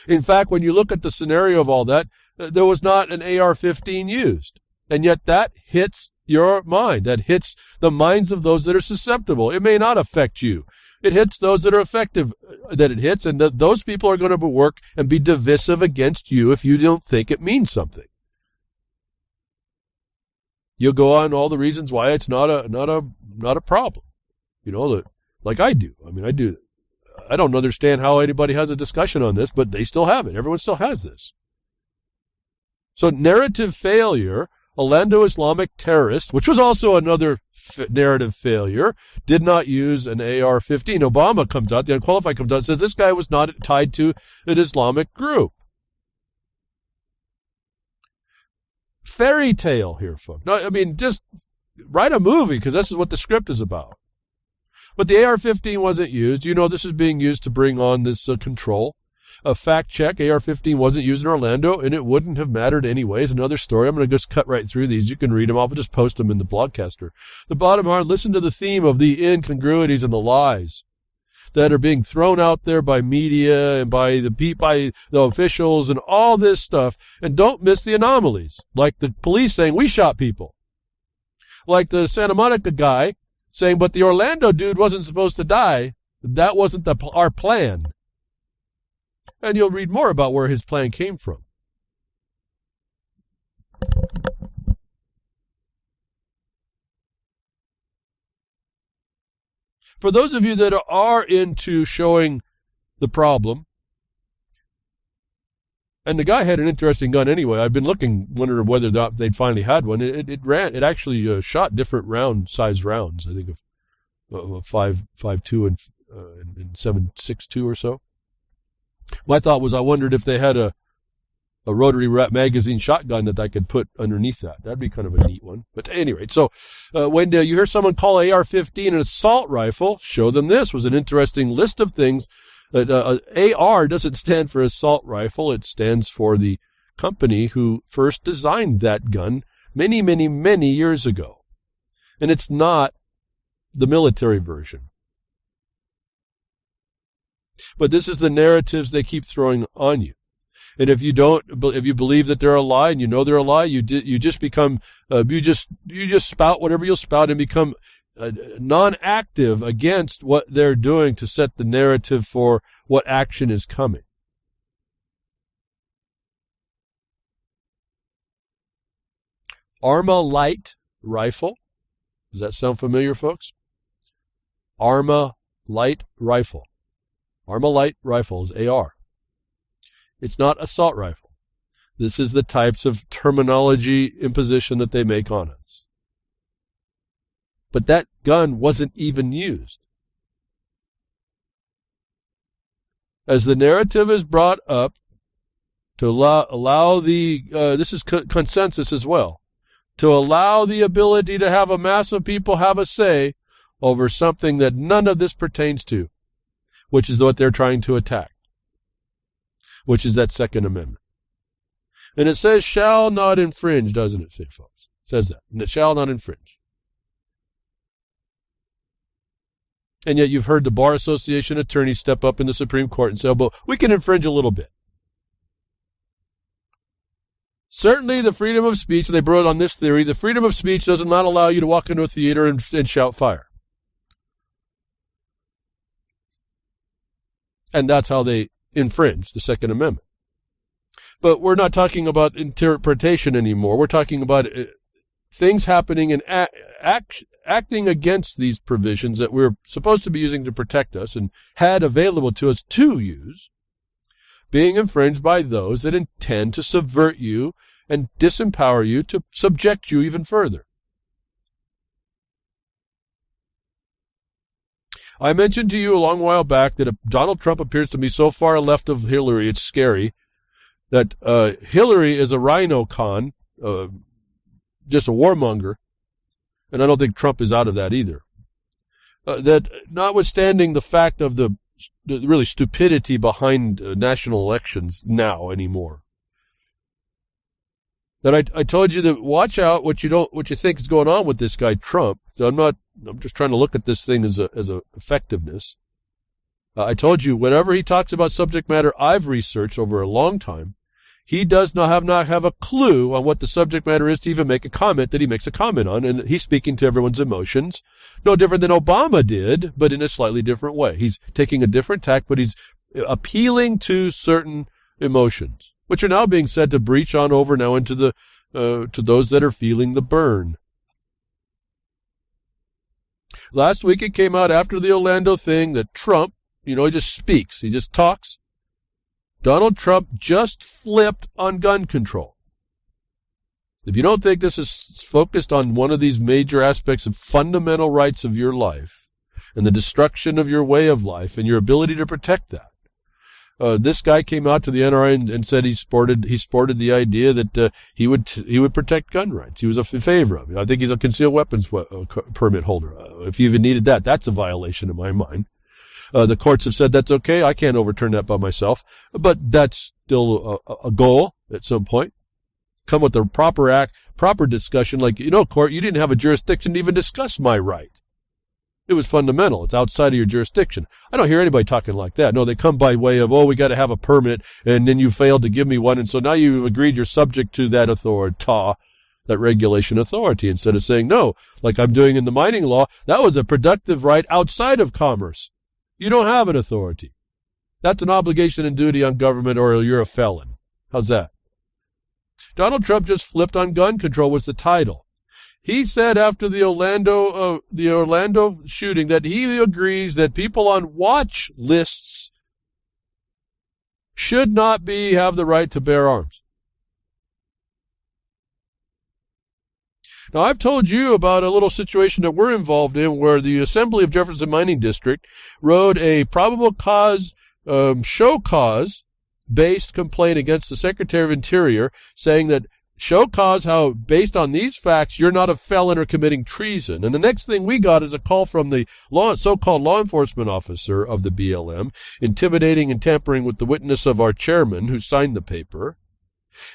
In fact, when you look at the scenario of all that, there was not an AR-15 used. And yet that hits your mind. That hits the minds of those that are susceptible. It may not affect you. It hits those that are effective that it hits, and those people are going to work and be divisive against you if you don't think it means something. You'll go on all the reasons why it's not a problem. You know, like I do. I mean, I do. I don't understand how anybody has a discussion on this, but they still have it. Everyone still has this. So narrative failure, Orlando Islamic terrorist, which was also another narrative failure, did not use an AR-15. Obama comes out, the unqualified comes out and says this guy was not tied to an Islamic group. Fairy tale here, folks. No, I mean, just write a movie, because this is what the script is about. But the AR-15 wasn't used. You know this is being used to bring on this control. A fact check, AR-15 wasn't used in Orlando, and it wouldn't have mattered anyways. Another story. I'm going to just cut right through these. You can read them. I'll just post them in the blogcaster. The bottom line, listen to the theme of the incongruities and the lies that are being thrown out there by media and by the officials and all this stuff. And don't miss the anomalies, like the police saying, we shot people. Like the Santa Monica guy saying, but the Orlando dude wasn't supposed to die. That wasn't our plan. And you'll read more about where his plan came from. For those of you that are into showing the problem, and the guy had an interesting gun anyway. I've been looking, wondering whether they'd finally had one. It actually shot different size rounds. I think of 5.52 and 7.62 or so. My thought was, I wondered if they had a rotary magazine shotgun that I could put underneath that. That'd be kind of a neat one. But at any rate, so when you hear someone call AR-15 an assault rifle, show them this. Was an interesting list of things. AR doesn't stand for assault rifle. It stands for the company who first designed that gun many, many, many years ago. And it's not the military version. But this is the narratives they keep throwing on you. And if you believe that they're a lie and you know they're a lie, you just become, you just spout whatever you'll spout and become non-active against what they're doing to set the narrative for what action is coming. Armalite rifle. Does that sound familiar, folks? Armalite rifle. Armalite rifle is AR. It's not assault rifle. This is the types of terminology imposition that they make on us. But that gun wasn't even used. As the narrative is brought up to allow the, this is consensus as well, to allow the ability to have a mass of people have a say over something that none of this pertains to, which is what they're trying to attack, which is that Second Amendment. And it says, shall not infringe, doesn't it, say, folks? It says that. And it shall not infringe. And yet you've heard the Bar Association attorneys step up in the Supreme Court and say, oh, but we can infringe a little bit. Certainly the freedom of speech, they brought on this theory, the freedom of speech does not allow you to walk into a theater and shout fire. And that's how they infringe the Second Amendment. But we're not talking about interpretation anymore. We're talking about things happening and acting against these provisions that we're supposed to be using to protect us and had available to us to use, being infringed by those that intend to subvert you and disempower you, to subject you even further. I mentioned to you a long while back that Donald Trump appears to be so far left of Hillary, it's scary, that Hillary is a rhino con, just a warmonger, and I don't think Trump is out of that either. That notwithstanding the fact of the really stupidity behind national elections now anymore, that I told you that watch out what you think is going on with this guy Trump. So I'm just trying to look at this thing as a effectiveness. I told you, whenever he talks about subject matter I've researched over a long time, he does not have a clue on what the subject matter is to even make a comment that he makes a comment on, and he's speaking to everyone's emotions. No different than Obama did, but in a slightly different way. He's taking a different tack, but he's appealing to certain emotions, which are now being said to breach on over now into the to those that are feeling the burn. Last week it came out after the Orlando thing that Trump, he just speaks. He just talks. Donald Trump just flipped on gun control. If you don't think this is focused on one of these major aspects of fundamental rights of your life and the destruction of your way of life and your ability to protect that, this guy came out to the NRA and said he sported the idea that he would protect gun rights. He was in favor of it. I think he's a concealed weapons permit holder. If you even needed that, that's a violation in my mind. The courts have said that's okay. I can't overturn that by myself, but that's still a goal at some point. Come with the proper discussion. Like, court, you didn't have a jurisdiction to even discuss my right. It was fundamental. It's outside of your jurisdiction. I don't hear anybody talking like that. No, they come by way of, we got to have a permit, and then you failed to give me one, and so now you've agreed you're subject to that authority, that regulation authority, instead of saying, no, like I'm doing in the mining law, that was a productive right outside of commerce. You don't have an authority. That's an obligation and duty on government, or you're a felon. How's that? Donald Trump just flipped on gun control was the title. He said after the Orlando shooting that he agrees that people on watch lists should not have the right to bear arms. Now, I've told you about a little situation that we're involved in where the Assembly of Jefferson Mining District wrote a probable cause, show cause-based complaint against the Secretary of Interior, saying that show cause how, based on these facts, you're not a felon or committing treason. And the next thing we got is a call from the so-called law enforcement officer of the BLM, intimidating and tampering with the witness of our chairman who signed the paper.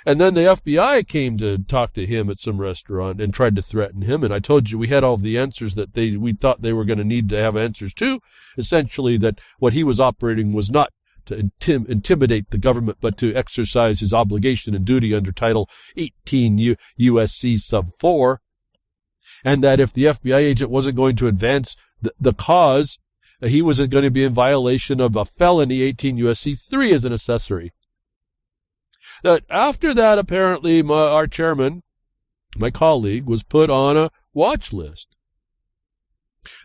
And then the FBI came to talk to him at some restaurant and tried to threaten him. And I told you we had all the answers that we thought they were going to need to have answers to. Essentially, that what he was operating was not to intimidate the government, but to exercise his obligation and duty under Title 18 U.S.C. sub 4. And that if the FBI agent wasn't going to advance the cause, he was going to be in violation of a felony 18 U.S.C. 3 as an accessory. That after that, apparently, our chairman, my colleague, was put on a watch list.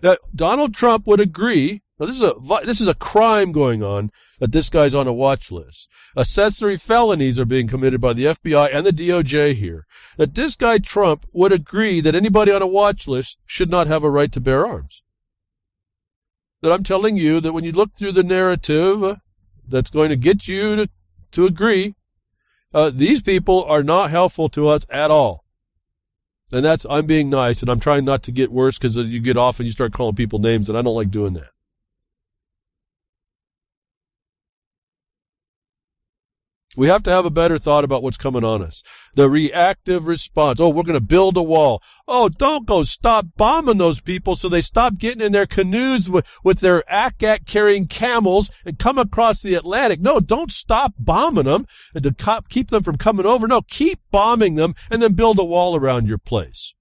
That Donald Trump would agree. Now, this is a crime going on, that this guy's on a watch list. Accessory felonies are being committed by the FBI and the DOJ here. That this guy Trump would agree that anybody on a watch list should not have a right to bear arms. That I'm telling you that when you look through the narrative that's going to get you to agree, these people are not helpful to us at all. And I'm being nice, and I'm trying not to get worse, because you get off and you start calling people names, and I don't like doing that. We have to have a better thought about what's coming on us. The reactive response. We're going to build a wall. Don't go stop bombing those people so they stop getting in their canoes with their ACAT carrying camels and come across the Atlantic. No, don't stop bombing them and to keep them from coming over. No, keep bombing them and then build a wall around your place.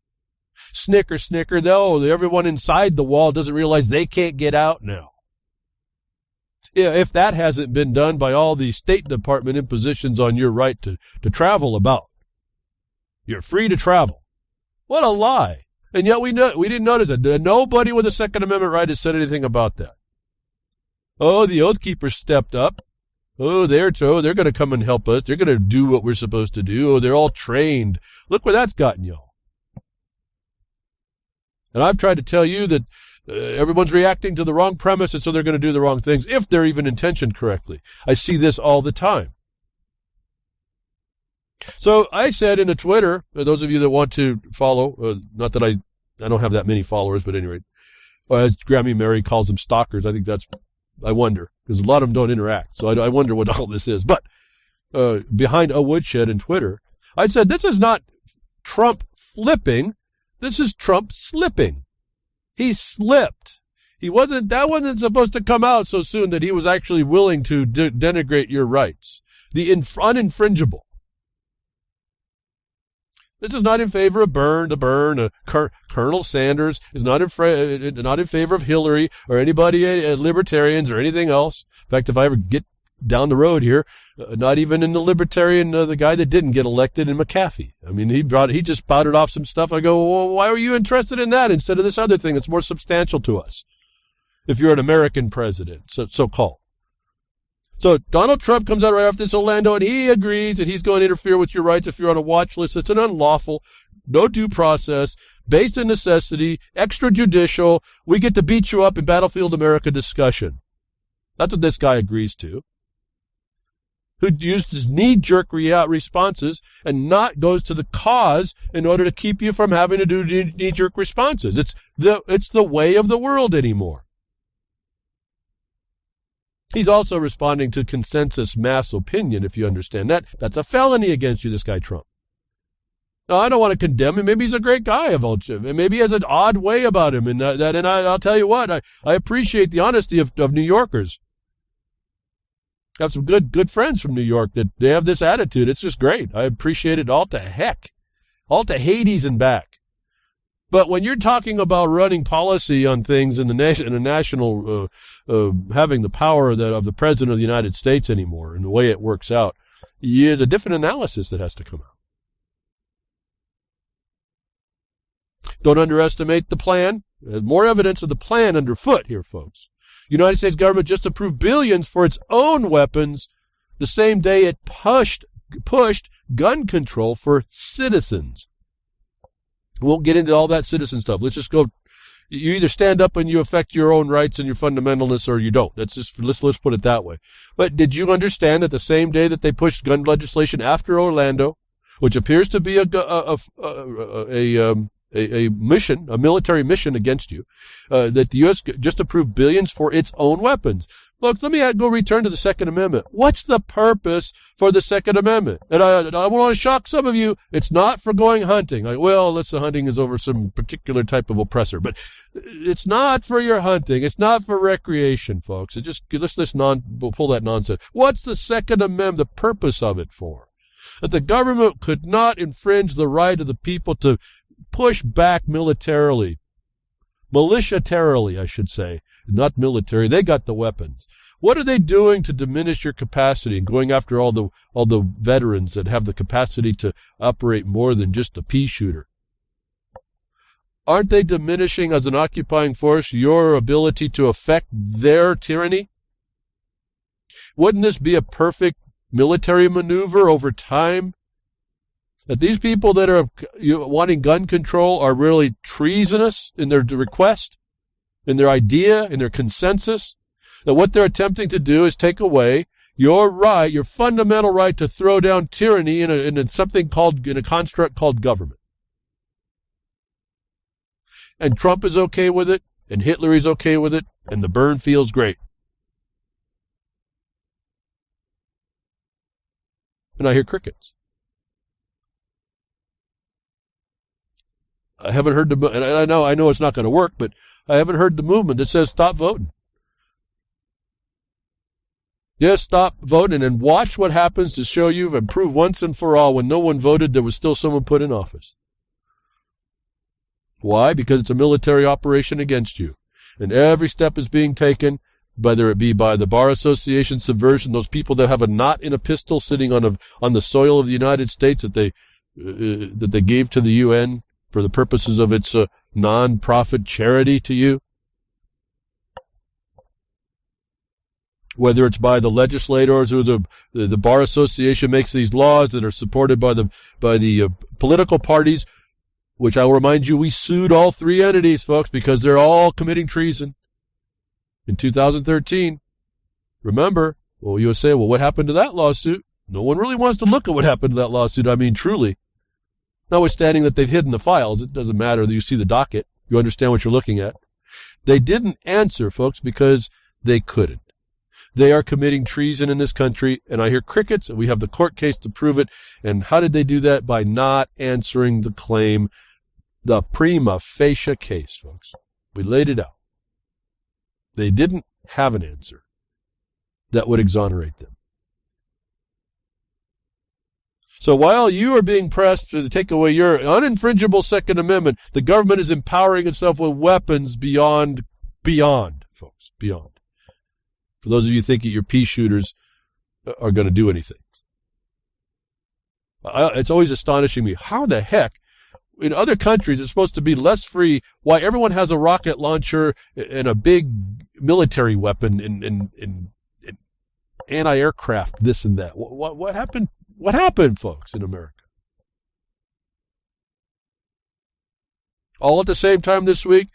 Snicker, snicker. No, everyone inside the wall doesn't realize they can't get out now. If that hasn't been done by all the State Department impositions on your right to travel about. You're free to travel. What a lie. And yet we didn't notice it. Nobody with a Second Amendment right has said anything about that. The Oath Keepers stepped up. They're going to come and help us. They're going to do what we're supposed to do. They're all trained. Look where that's gotten y'all. And I've tried to tell you that everyone's reacting to the wrong premise, and so they're going to do the wrong things, if they're even intentioned correctly. I see this all the time. So I said in a Twitter, those of you that want to follow, not that I don't have that many followers, but at any rate, as Grammy Mary calls them stalkers, I wonder, because a lot of them don't interact, so I wonder what all this is. But behind a Woodshed in Twitter, I said, this is not Trump flipping, this is Trump slipping. He slipped. That wasn't supposed to come out so soon that he was actually willing to denigrate your rights. The uninfringible. This is not in favor of Colonel Sanders is not in favor of Hillary or anybody, libertarians or anything else. In fact, if I ever get down the road here, not even in the libertarian, the guy that didn't get elected in McAfee. I mean, he just spouted off some stuff. I go, well, why were you interested in that instead of this other thing that's more substantial to us? If you're an American president, so-called. So Donald Trump comes out right after this, Orlando, and he agrees that he's going to interfere with your rights if you're on a watch list. It's an unlawful, no due process, based on necessity, extrajudicial. We get to beat you up in Battlefield America discussion. That's what this guy agrees to. Who used his knee-jerk responses and not goes to the cause in order to keep you from having to do knee-jerk responses. It's the way of the world anymore. He's also responding to consensus mass opinion, if you understand that. That's a felony against you, this guy Trump. Now, I don't want to condemn him. Maybe he's a great guy, and maybe he has an odd way about him. And I'll tell you what, I appreciate the honesty of New Yorkers. I have some good friends from New York that they have this attitude. It's just great. I appreciate it all to heck, all to Hades and back. But when you're talking about running policy on things in the national, having the power of the President of the United States anymore, and the way it works out, there's a different analysis that has to come out. Don't underestimate the plan. There's more evidence of the plan underfoot here, folks. The United States government just approved billions for its own weapons the same day it pushed gun control for citizens. We won't get into all that citizen stuff. Let's just go. You either stand up and you affect your own rights and your fundamentalists, or you don't. Let's put it that way. But did you understand that the same day that they pushed gun legislation after Orlando, which appears to be a mission, a military mission against you, that the U.S. just approved billions for its own weapons? Look, let me go return to the Second Amendment. What's the purpose for the Second Amendment? And I want to shock some of you. It's not for going hunting. Like, well, unless the hunting is over some particular type of oppressor. But it's not for your hunting. It's not for recreation, folks. Let's pull that nonsense. What's the Second Amendment, the purpose of it for? That the government could not infringe the right of the people to push back militaritarily, I should say. Not military. They got the weapons. What are they doing to diminish your capacity and going after all the veterans that have the capacity to operate more than just a pea shooter? Aren't they diminishing as an occupying force your ability to affect their tyranny? Wouldn't this be a perfect military maneuver over time? That these people that are wanting gun control are really treasonous in their request? In their idea, in their consensus, that what they're attempting to do is take away your right, your fundamental right to throw down tyranny in a construct called government. And Trump is okay with it, and Hitler is okay with it, and the burn feels great. And I hear crickets. I haven't heard and I know it's not going to work, but I haven't heard the movement that says stop voting. Just stop voting and watch what happens to show you and prove once and for all when no one voted there was still someone put in office. Why? Because it's a military operation against you. And every step is being taken, whether it be by the Bar Association subversion, those people that have a knot in a pistol sitting on the soil of the United States that they gave to the UN for the purposes of its non-profit charity to you, whether it's by the legislators or the Bar Association makes these laws that are supported by the political parties, which I will remind you, we sued all three entities, folks, because they're all committing treason in 2013. Remember, well, you would say, well, what happened to that lawsuit? No one really wants to look at what happened to that lawsuit. I mean, truly. Notwithstanding that they've hidden the files, it doesn't matter that you see the docket. You understand what you're looking at. They didn't answer, folks, because they couldn't. They are committing treason in this country, and I hear crickets, and we have the court case to prove it. And how did they do that? By not answering the claim, the prima facie case, folks. We laid it out. They didn't have an answer that would exonerate them. So while you are being pressed to take away your uninfringible Second Amendment, the government is empowering itself with weapons beyond, folks, beyond. For those of you thinking your pea shooters are going to do anything. It's always astonishing me. How the heck, in other countries, it's supposed to be less free, why everyone has a rocket launcher and a big military weapon and anti-aircraft, this and that. What happened? What happened, folks, in America? All at the same time this week,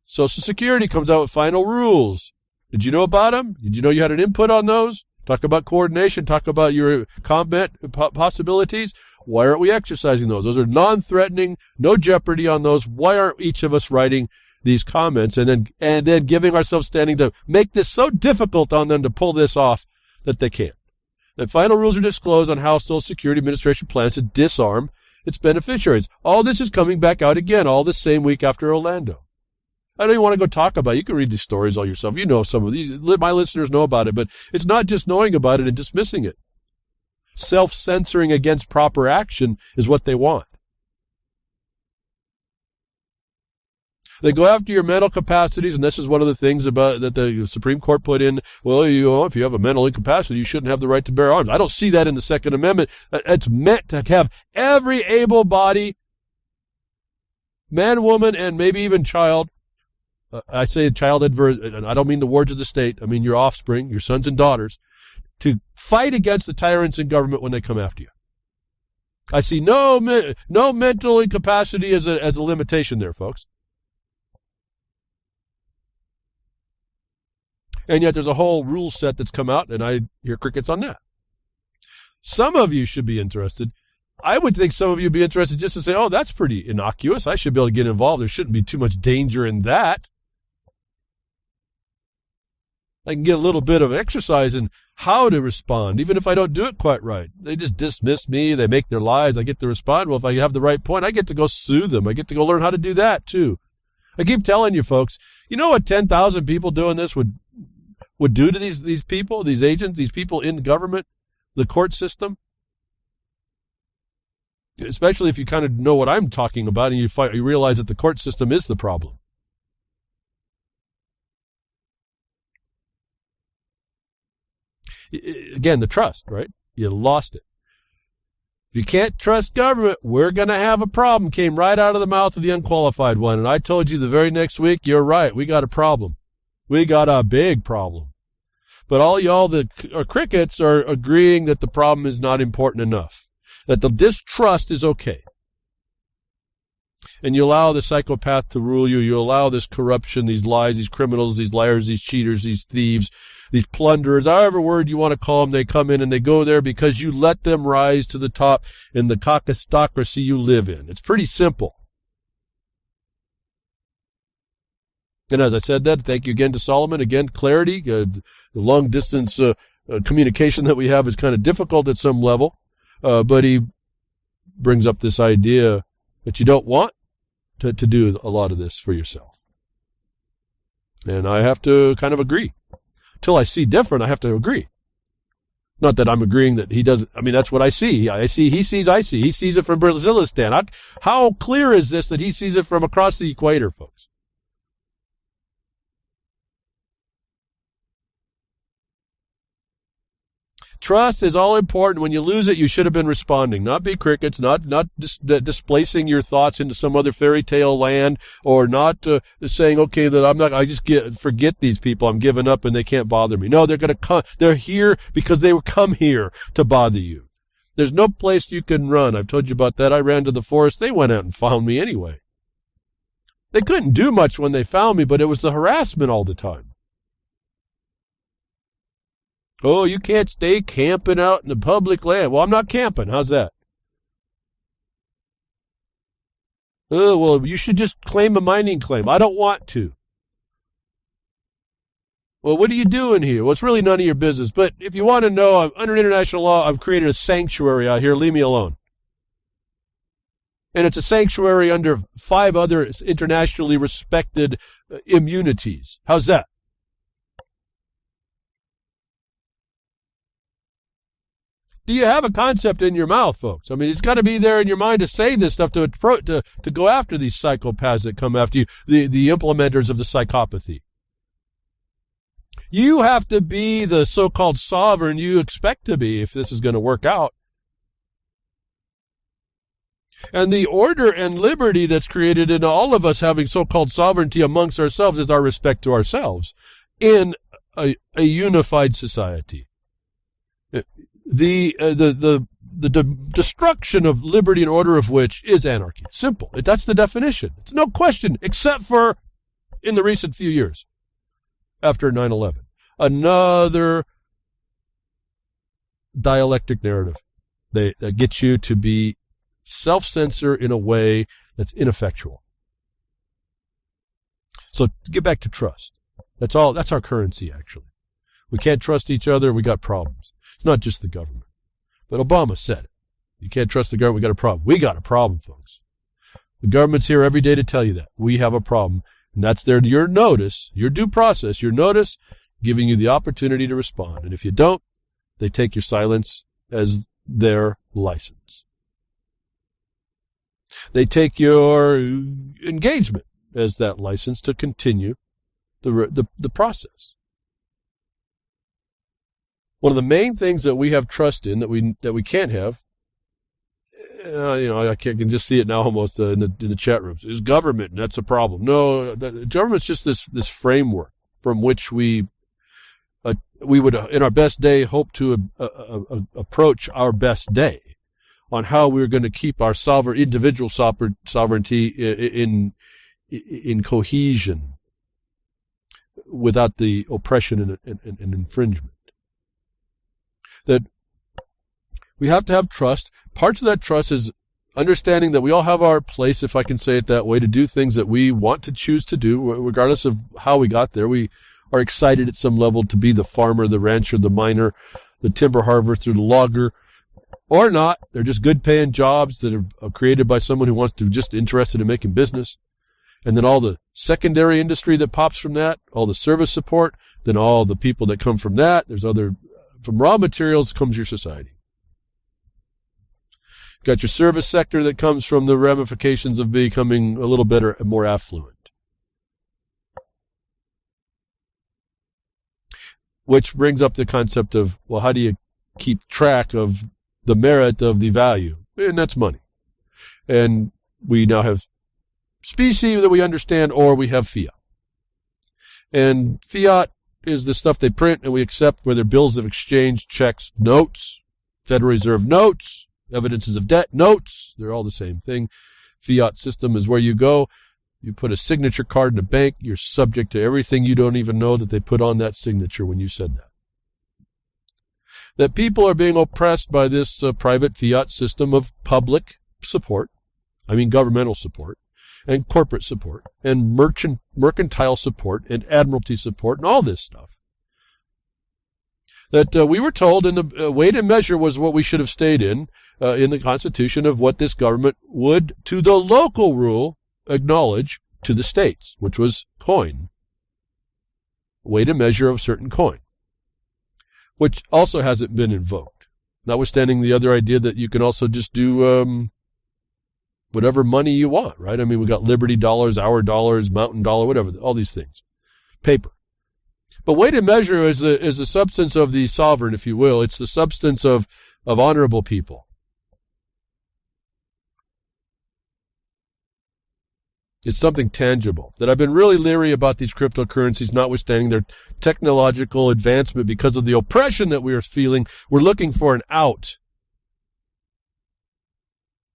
Social Security comes out with final rules. Did you know about them? Did you know you had an input on those? Talk about coordination. Talk about your combat possibilities. Why aren't we exercising those? Those are non-threatening, no jeopardy on those. Why aren't each of us writing these comments and then giving ourselves standing to make this so difficult on them to pull this off that they can't? The final rules are disclosed on how Social Security Administration plans to disarm its beneficiaries. All this is coming back out again, all the same week after Orlando. I don't even want to go talk about it. You can read these stories all yourself. You know some of these. My listeners know about it, but it's not just knowing about it and dismissing it. Self-censoring against proper action is what they want. They go after your mental capacities, and this is one of the things about that the Supreme Court put in. Well, if you have a mental incapacity, you shouldn't have the right to bear arms. I don't see that in the Second Amendment. It's meant to have every able-bodied man, woman, and maybe even child. I say child adverse, and I don't mean the wards of the state. I mean your offspring, your sons and daughters, to fight against the tyrants in government when they come after you. I see no mental incapacity as a limitation there, folks. And yet there's a whole rule set that's come out, and I hear crickets on that. Some of you should be interested. I would think some of you would be interested just to say, oh, that's pretty innocuous. I should be able to get involved. There shouldn't be too much danger in that. I can get a little bit of exercise in how to respond, even if I don't do it quite right. They just dismiss me. They make their lies. I get to respond. Well, if I have the right point, I get to go sue them. I get to go learn how to do that, too. I keep telling you, folks, you know what 10,000 people doing this would do to these people, these agents, these people in government, the court system? Especially if you kind of know what I'm talking about and you realize that the court system is the problem. Again, the trust, right? You lost it. If you can't trust government, we're going to have a problem. Came right out of the mouth of the unqualified one. And I told you the very next week, you're right, we got a problem. We got a big problem. But all y'all that are crickets are agreeing that the problem is not important enough. That the distrust is okay. And you allow the psychopath to rule you. You allow this corruption, these lies, these criminals, these liars, these cheaters, these thieves, these plunderers, however word you want to call them, they come in and they go there because you let them rise to the top in the cockistocracy you live in. It's pretty simple. And as I said that, thank you again to Solomon. Again, clarity. The long-distance communication that we have is kind of difficult at some level. But he brings up this idea that you don't want to do a lot of this for yourself. And I have to kind of agree. Till I see different, I have to agree. Not that I'm agreeing that he doesn't. I mean, that's what I see. He sees, I see. He sees it from Brazilistan. How clear is this that he sees it from across the equator, folks? Trust is all important. When you lose it, you should have been responding. Not be crickets, not displacing your thoughts into some other fairy tale land, or not saying, okay, that I just forget these people. I'm giving up and they can't bother me. No, they're going to come. They're here because they will come here to bother you. There's no place you can run. I've told you about that. I ran to the forest. They went out and found me anyway. They couldn't do much when they found me, but it was the harassment all the time. Oh, you can't stay camping out in the public land. Well, I'm not camping. How's that? Oh, well, you should just claim a mining claim. I don't want to. Well, what are you doing here? Well, it's really none of your business. But if you want to know, under international law, I've created a sanctuary out here. Leave me alone. And it's a sanctuary under 5 other internationally respected immunities. How's that? Do you have a concept in your mouth, folks? I mean, it's got to be there in your mind to say this stuff, to go after these psychopaths that come after you, the implementers of the psychopathy. You have to be the so-called sovereign you expect to be if this is going to work out. And the order and liberty that's created in all of us having so-called sovereignty amongst ourselves is our respect to ourselves in a unified society. The destruction of liberty and order of which is anarchy. Simple. That's the definition. It's no question, except for in the recent few years after 9/11. Another dialectic narrative that gets you to be self-censor in a way that's ineffectual. So get back to trust. That's all. That's our currency, actually. We can't trust each other. We got problems. It's not just the government. But Obama said it. You can't trust the government. We got a problem. We got a problem, folks. The government's here every day to tell you that. We have a problem. And that's there to your notice, your due process, your notice, giving you the opportunity to respond. And if you don't, they take your silence as their license. They take your engagement as that license to continue the process. One of the main things that we have trust in that we can't have, I can just see it now almost in the chat rooms, is government, and that's a problem. No, government's just this framework from which we would, in our best day, hope to approach our best day on how we're going to keep our individual sovereignty in cohesion without the oppression and infringement. That we have to have trust. Parts of that trust is understanding that we all have our place, if I can say it that way, to do things that we want to choose to do, regardless of how we got there. We are excited at some level to be the farmer, the rancher, the miner, the timber harvester, the logger, or not. They're just good paying jobs that are created by someone who wants to just interested in making business. And then all the secondary industry that pops from that, all the service support, then all the people that come from that. There's other, from raw materials comes your society. Got your service sector that comes from the ramifications of becoming a little better and more affluent. Which brings up the concept of, well, how do you keep track of the merit of the value? And that's money. And we now have specie that we understand, or we have fiat. And fiat is the stuff they print and we accept, whether bills of exchange, checks, notes, Federal Reserve notes, evidences of debt, notes. They're all the same thing. Fiat system is where you go. You put a signature card in a bank. You're subject to everything you don't even know that they put on that signature when you said that. That people are being oppressed by this private fiat system of public support, governmental support, and corporate support, and mercantile support, and admiralty support, and all this stuff. That we were told in the weight and measure was what we should have stayed in the Constitution of what this government would, to the local rule, acknowledge to the states, which was coin. Weight and measure of certain coin, which also hasn't been invoked. Notwithstanding the other idea that you can also just do whatever money you want, right? We got Liberty dollars, our dollars, Mountain dollar, whatever, all these things. Paper. But weight and measure is the substance of the sovereign, if you will. It's the substance of honorable people. It's something tangible. That I've been really leery about these cryptocurrencies, notwithstanding their technological advancement because of the oppression that we are feeling. We're looking for an out.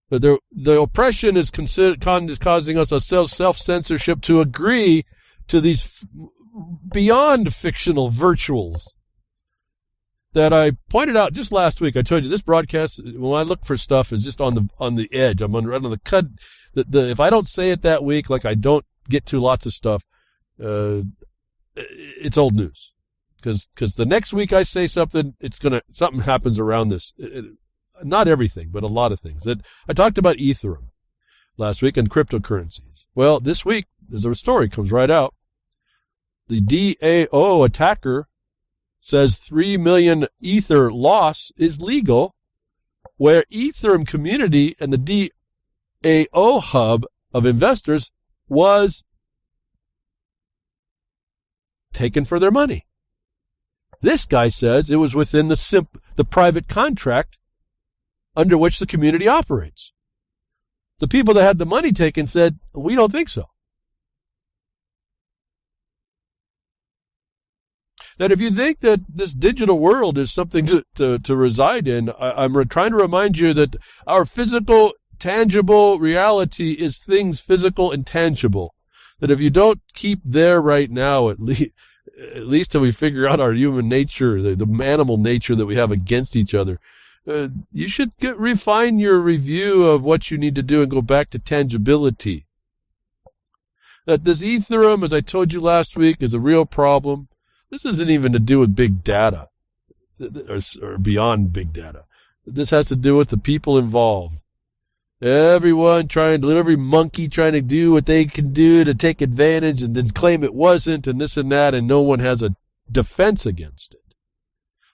But the oppression is causing us a self-censorship to agree to these beyond fictional virtuals that I pointed out just last week. I told you this broadcast, when I look for stuff, is just on the edge. I'm right on the cut. If I don't say it that week, like I don't get to lots of stuff, it's old news. Because the next week I say something, something happens around this. Not everything, but a lot of things. I talked about Ethereum last week and cryptocurrencies. Well, this week, there's a story comes right out. The DAO attacker says 3 million Ether loss is legal where Ethereum community and the DAO hub of investors was taken for their money. This guy says it was within the private contract under which the community operates. The people that had the money taken said, we don't think so. That if you think that this digital world is something to reside in, I'm trying to remind you that our physical, tangible reality is things physical and tangible. That if you don't keep there right now, at least till we figure out our human nature, the animal nature that we have against each other, you should refine your review of what you need to do and go back to tangibility. That this Ethereum, as I told you last week, is a real problem. This isn't even to do with big data or beyond big data. This has to do with the people involved. Every monkey trying to do what they can do to take advantage and then claim it wasn't and this and that, and no one has a defense against it.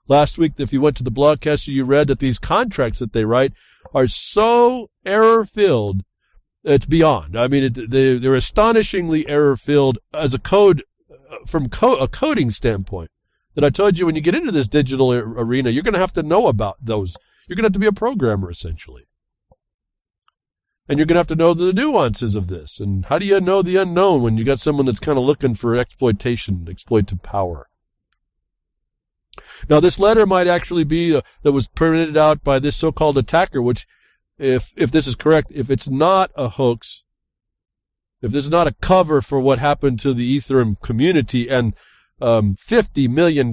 Last week, if you went to the blogcast, you read that these contracts that they write are so error-filled, it's beyond. I mean, they're astonishingly error-filled as a code, from a coding standpoint. That I told you, when you get into this digital arena, you're going to have to know about those. You're going to have to be a programmer, essentially. And you're going to have to know the nuances of this. And how do you know the unknown when you got someone that's kind of looking for exploitive power? Now, this letter might actually be that was printed out by this so-called attacker, which, if this is correct, if it's not a hoax, if this is not a cover for what happened to the Ethereum community and $50 million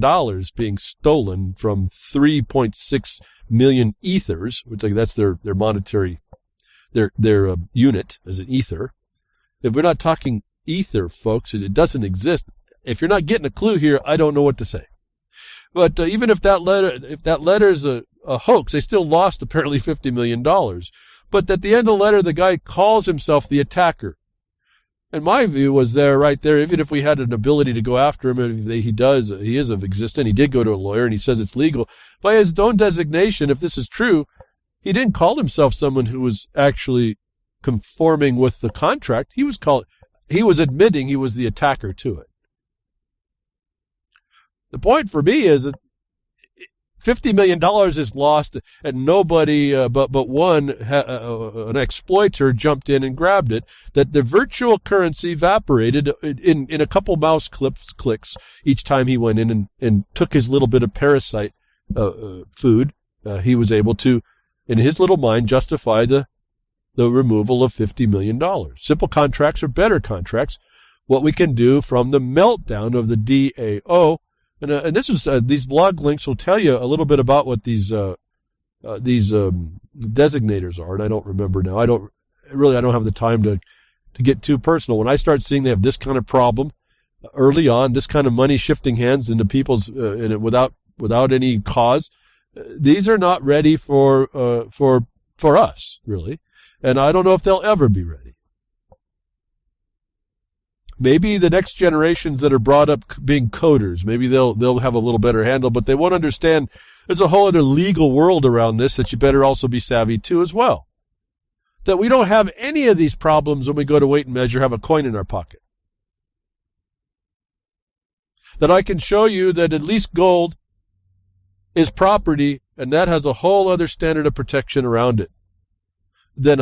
being stolen from 3.6 million ethers, which that's their monetary, their unit as an ether. If we're not talking ether, folks, it doesn't exist. If you're not getting a clue here, I don't know what to say. But even if that letter is a hoax, they still lost apparently $50 million. But at the end of the letter, the guy calls himself the attacker. And my view was right there, even if we had an ability to go after him, and he is of existence, he did go to a lawyer and he says it's legal. By his own designation, if this is true, he didn't call himself someone who was actually conforming with the contract. He was admitting he was the attacker to it. The point for me is that $50 million is lost, and nobody but one, an exploiter, jumped in and grabbed it. That the virtual currency evaporated in a couple mouse clicks each time he went in and took his little bit of parasite food. He was able to, in his little mind, justify the removal of $50 million. Simple contracts are better contracts. What we can do from the meltdown of the DAO. And this is these blog links will tell you a little bit about what these designators are, and I don't remember now. I don't have the time to get too personal. When I start seeing they have this kind of problem early on, this kind of money shifting hands into people's without any cause, these are not ready for us, really, and I don't know if they'll ever be ready. Maybe the next generations that are brought up being coders, maybe they'll have a little better handle, but they won't understand there's a whole other legal world around this that you better also be savvy to as well. That we don't have any of these problems when we go to Weight and Measure, have a coin in our pocket. That I can show you that at least gold is property, and that has a whole other standard of protection around it than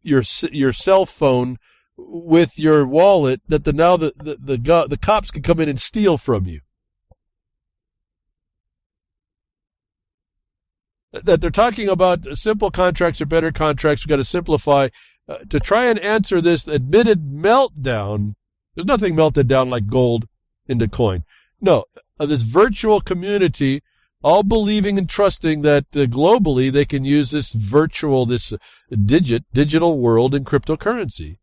your cell phone with your wallet, that now the cops can come in and steal from you. That they're talking about simple contracts or better contracts. We've got to simplify to try and answer this admitted meltdown. There's nothing melted down like gold into coin. No, this virtual community, all believing and trusting that globally they can use this digital world in cryptocurrency.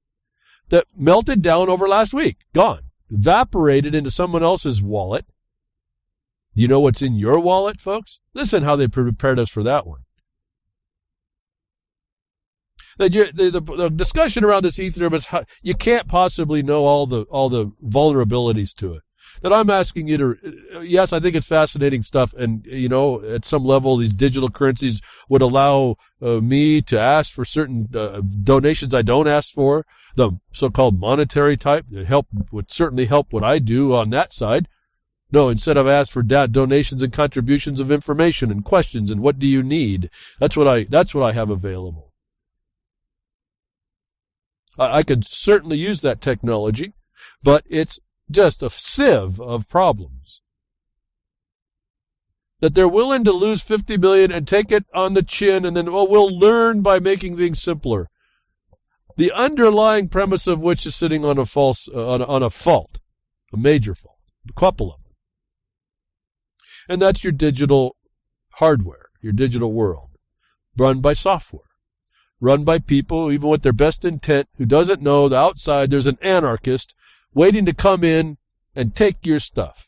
That melted down over last week, gone, evaporated into someone else's wallet. You know what's in your wallet, folks? Listen how they prepared us for that one. The discussion around this Ethereum is how, you can't possibly know all the vulnerabilities to it. that I'm asking you to, yes, I think it's fascinating stuff. And, at some level, these digital currencies would allow me to ask for certain donations I don't ask for. The so-called monetary type would certainly help what I do on that side. No, instead I've asked for donations and contributions of information and questions and what do you need. That's what I have available. I could certainly use that technology, but it's just a sieve of problems. That they're willing to lose $50 billion and take it on the chin, and then we'll learn by making things simpler. The underlying premise of which is sitting on a fault, a major fault, a couple of them. And that's your digital hardware, your digital world, run by software, run by people, even with their best intent, who doesn't know the outside there's an anarchist waiting to come in and take your stuff.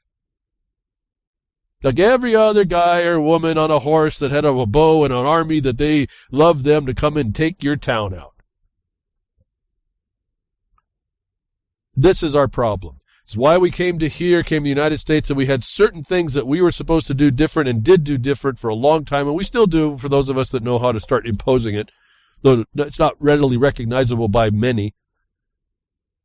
Like every other guy or woman on a horse that had a bow and an army that they loved them to come and take your town out. This is our problem. It's why we came to the United States, and we had certain things that we were supposed to do different and did do different for a long time, and we still do for those of us that know how to start imposing it, though it's not readily recognizable by many.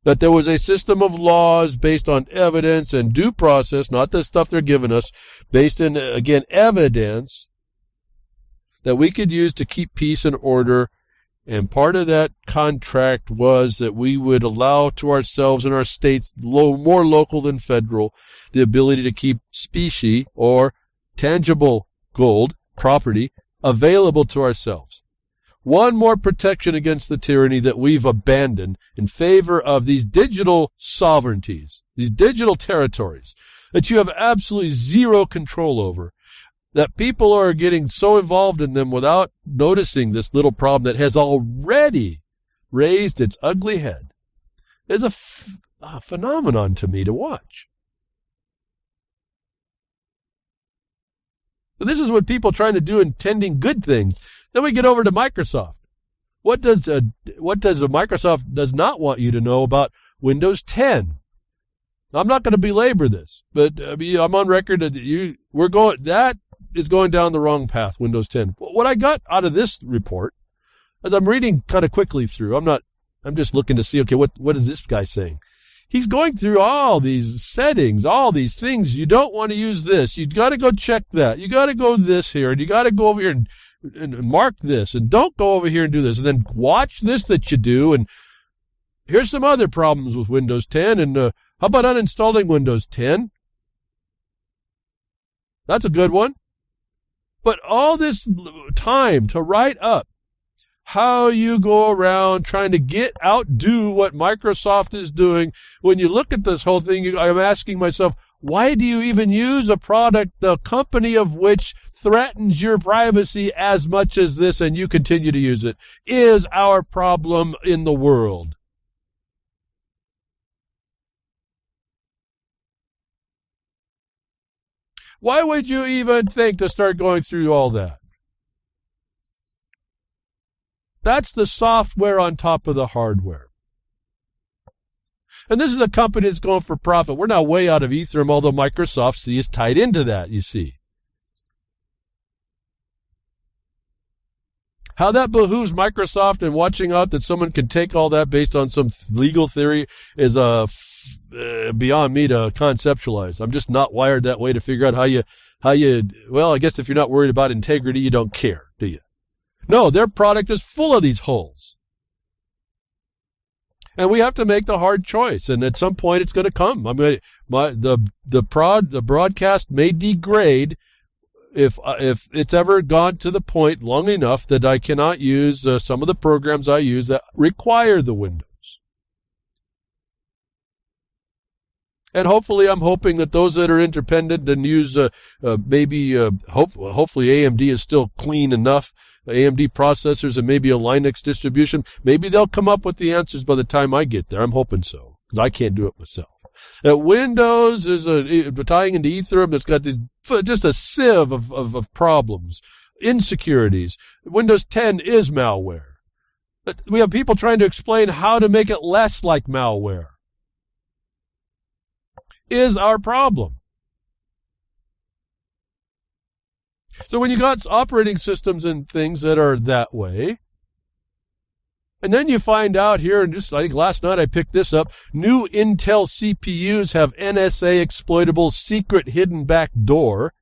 That there was a system of laws based on evidence and due process, not the stuff they're giving us, based in, again, evidence that we could use to keep peace and order. And part of that contract was that we would allow to ourselves and our states, more local than federal, the ability to keep specie or tangible gold, property, available to ourselves. One more protection against the tyranny that we've abandoned in favor of these digital sovereignties, these digital territories that you have absolutely zero control over. That people are getting so involved in them without noticing this little problem that has already raised its ugly head is a phenomenon to me to watch. So this is what people trying to do, intending good things. Then we get over to Microsoft. What does Microsoft does not want you to know about Windows 10? I'm not going to belabor this, but I'm on record that that is going down the wrong path, Windows 10. What I got out of this report, as I'm reading kind of quickly through, I'm just looking to see, okay, what is this guy saying? He's going through all these settings, all these things. You don't want to use this. You got to go check that. You got to go this here, and you got to go over here and mark this, and don't go over here and do this, and then watch this that you do. And here's some other problems with Windows 10, and how about uninstalling Windows 10? That's a good one. But all this time to write up how you go around trying to outdo what Microsoft is doing, when you look at this whole thing, I'm asking myself, why do you even use a product, the company of which threatens your privacy as much as this, and you continue to use it? Is our problem in the world. Why would you even think to start going through all that? That's the software on top of the hardware. And this is a company that's going for profit. We're now way out of Ethereum, although Microsoft is tied into that, you see. How that behooves Microsoft and watching out that someone can take all that based on some legal theory is beyond me to conceptualize. I'm just not wired that way to figure out how you, well, I guess if you're not worried about integrity, you don't care, do you? No, their product is full of these holes. And we have to make the hard choice, and at some point it's going to come. I mean, the broadcast may degrade if it's ever gone to the point long enough that I cannot use some of the programs I use that require the Windows. And hopefully, I'm hoping that those that are independent and use hopefully AMD is still clean enough, AMD processors and maybe a Linux distribution, maybe they'll come up with the answers by the time I get there. I'm hoping so, because I can't do it myself. Windows is tying into Ethereum that's got just a sieve of problems, insecurities. Windows 10 is malware. We have people trying to explain how to make it less like malware. is our problem. So when you got operating systems and things that are that way, and then you find out here, and just I think last night I picked this up, new Intel CPUs have NSA exploitable secret hidden back door.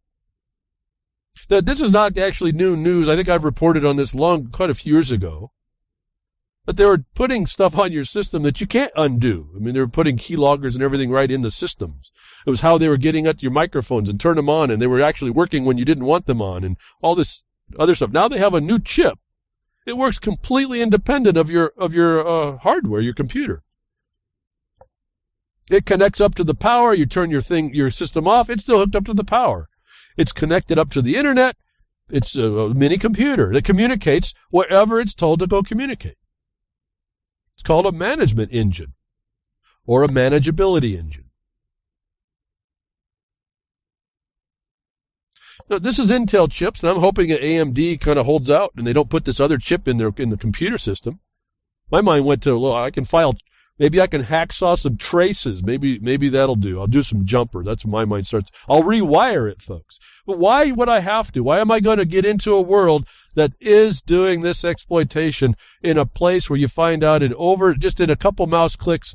Now, this is not actually new news. I think I've reported on this quite a few years ago. But they were putting stuff on your system that you can't undo. I mean, they were putting keyloggers and everything right in the systems. It was how they were getting at your microphones and turn them on, and they were actually working when you didn't want them on, and all this other stuff. Now they have a new chip. It works completely independent of your hardware, your computer. It connects up to the power. You turn your system off. It's still hooked up to the power. It's connected up to the internet. It's a mini computer that communicates wherever it's told to go communicate. It's called a management engine or a manageability engine. Now, this is Intel chips, and I'm hoping that AMD kind of holds out and they don't put this other chip in the computer system. My mind went to, well, I can maybe I can hacksaw some traces. Maybe that'll do. I'll do some jumper. That's when my mind starts. I'll rewire it, folks. But why would I have to? Why am I going to get into a world that is doing this exploitation in a place where you find out just in a couple mouse clicks,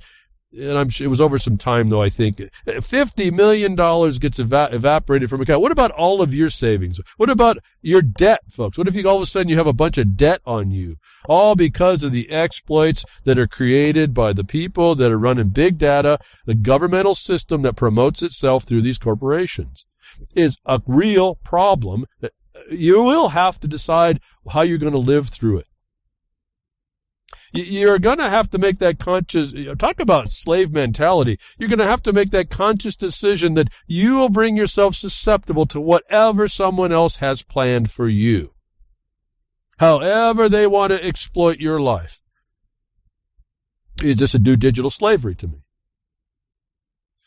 and it was over some time though, I think, $50 million gets evaporated from account. What about all of your savings? What about your debt, folks? What if all of a sudden you have a bunch of debt on you? All because of the exploits that are created by the people that are running big data, the governmental system that promotes itself through these corporations. Is a real problem that you will have to decide how you're going to live through it. You're going to have to make that conscious, talk about slave mentality. You're going to have to make that conscious decision that you will bring yourself susceptible to whatever someone else has planned for you. However they want to exploit your life. It's just a new digital slavery to me.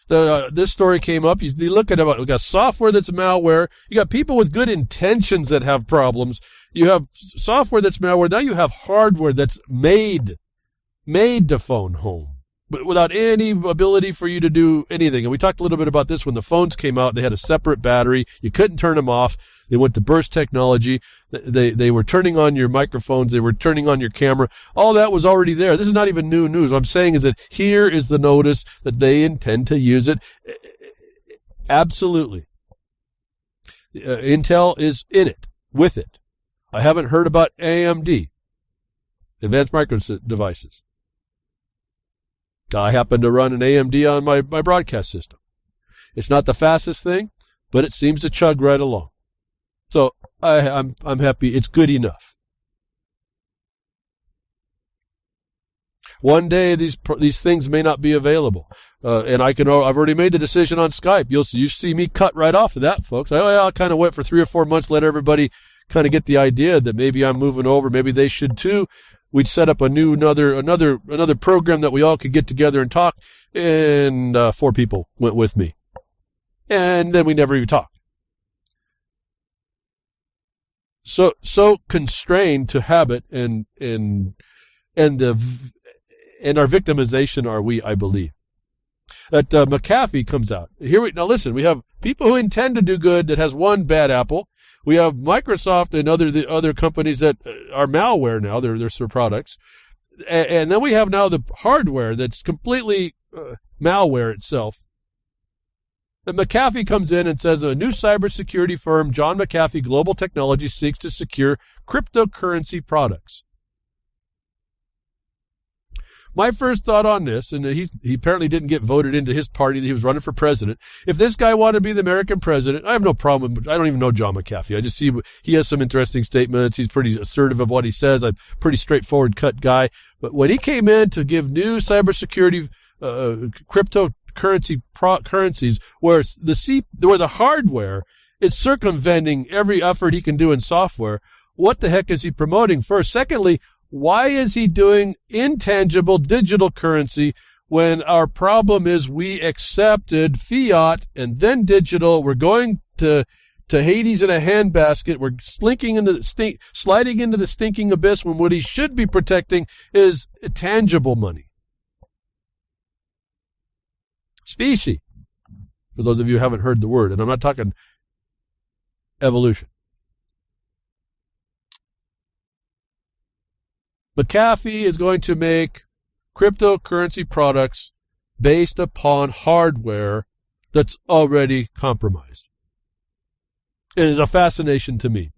This story came up. You look at it. We got software that's malware. You got people with good intentions that have problems. You have software that's malware. Now you have hardware that's made to phone home, but without any ability for you to do anything. And we talked a little bit about this when the phones came out. They had a separate battery. You couldn't turn them off. They went to burst technology. They were turning on your microphones. They were turning on your camera. All that was already there. This is not even new news. What I'm saying is that here is the notice that they intend to use it. Absolutely. Intel is in it, with it. I haven't heard about AMD, Advanced Micro Devices. I happen to run an AMD on my broadcast system. It's not the fastest thing, but it seems to chug right along. So I'm happy. It's good enough. One day these things may not be available, and I've already made the decision on Skype. You see me cut right off of that, folks. I'll kind of wait for 3 or 4 months, let everybody kind of get the idea that maybe I'm moving over, maybe they should too. We'd set up another program that we all could get together and talk, and 4 people went with me, and then we never even talked. So constrained to habit and our victimization are we, I believe. That McAfee comes out. Now listen, we have people who intend to do good that has one bad apple. We have Microsoft and the other companies that are malware now. They're their products. And then we have now the hardware that's completely malware itself. And McAfee comes in and says a new cybersecurity firm, John McAfee Global Technology, seeks to secure cryptocurrency products. My first thought on this, and he apparently didn't get voted into his party that he was running for president. If this guy wanted to be the American president, I have no problem. I don't even know John McAfee. I just see he has some interesting statements. He's pretty assertive of what he says. I'm a pretty straightforward cut guy. But when he came in to give new cybersecurity cryptocurrency currencies where the hardware is circumventing every effort he can do in software, what the heck is he promoting first? Secondly, why is he doing intangible digital currency when our problem is we accepted fiat and then digital? We're going to Hades in a handbasket. We're sliding into the stinking abyss when what he should be protecting is tangible money. Specie. for those of you who haven't heard the word. And I'm not talking evolution. McAfee is going to make cryptocurrency products based upon hardware that's already compromised. It is a fascination to me.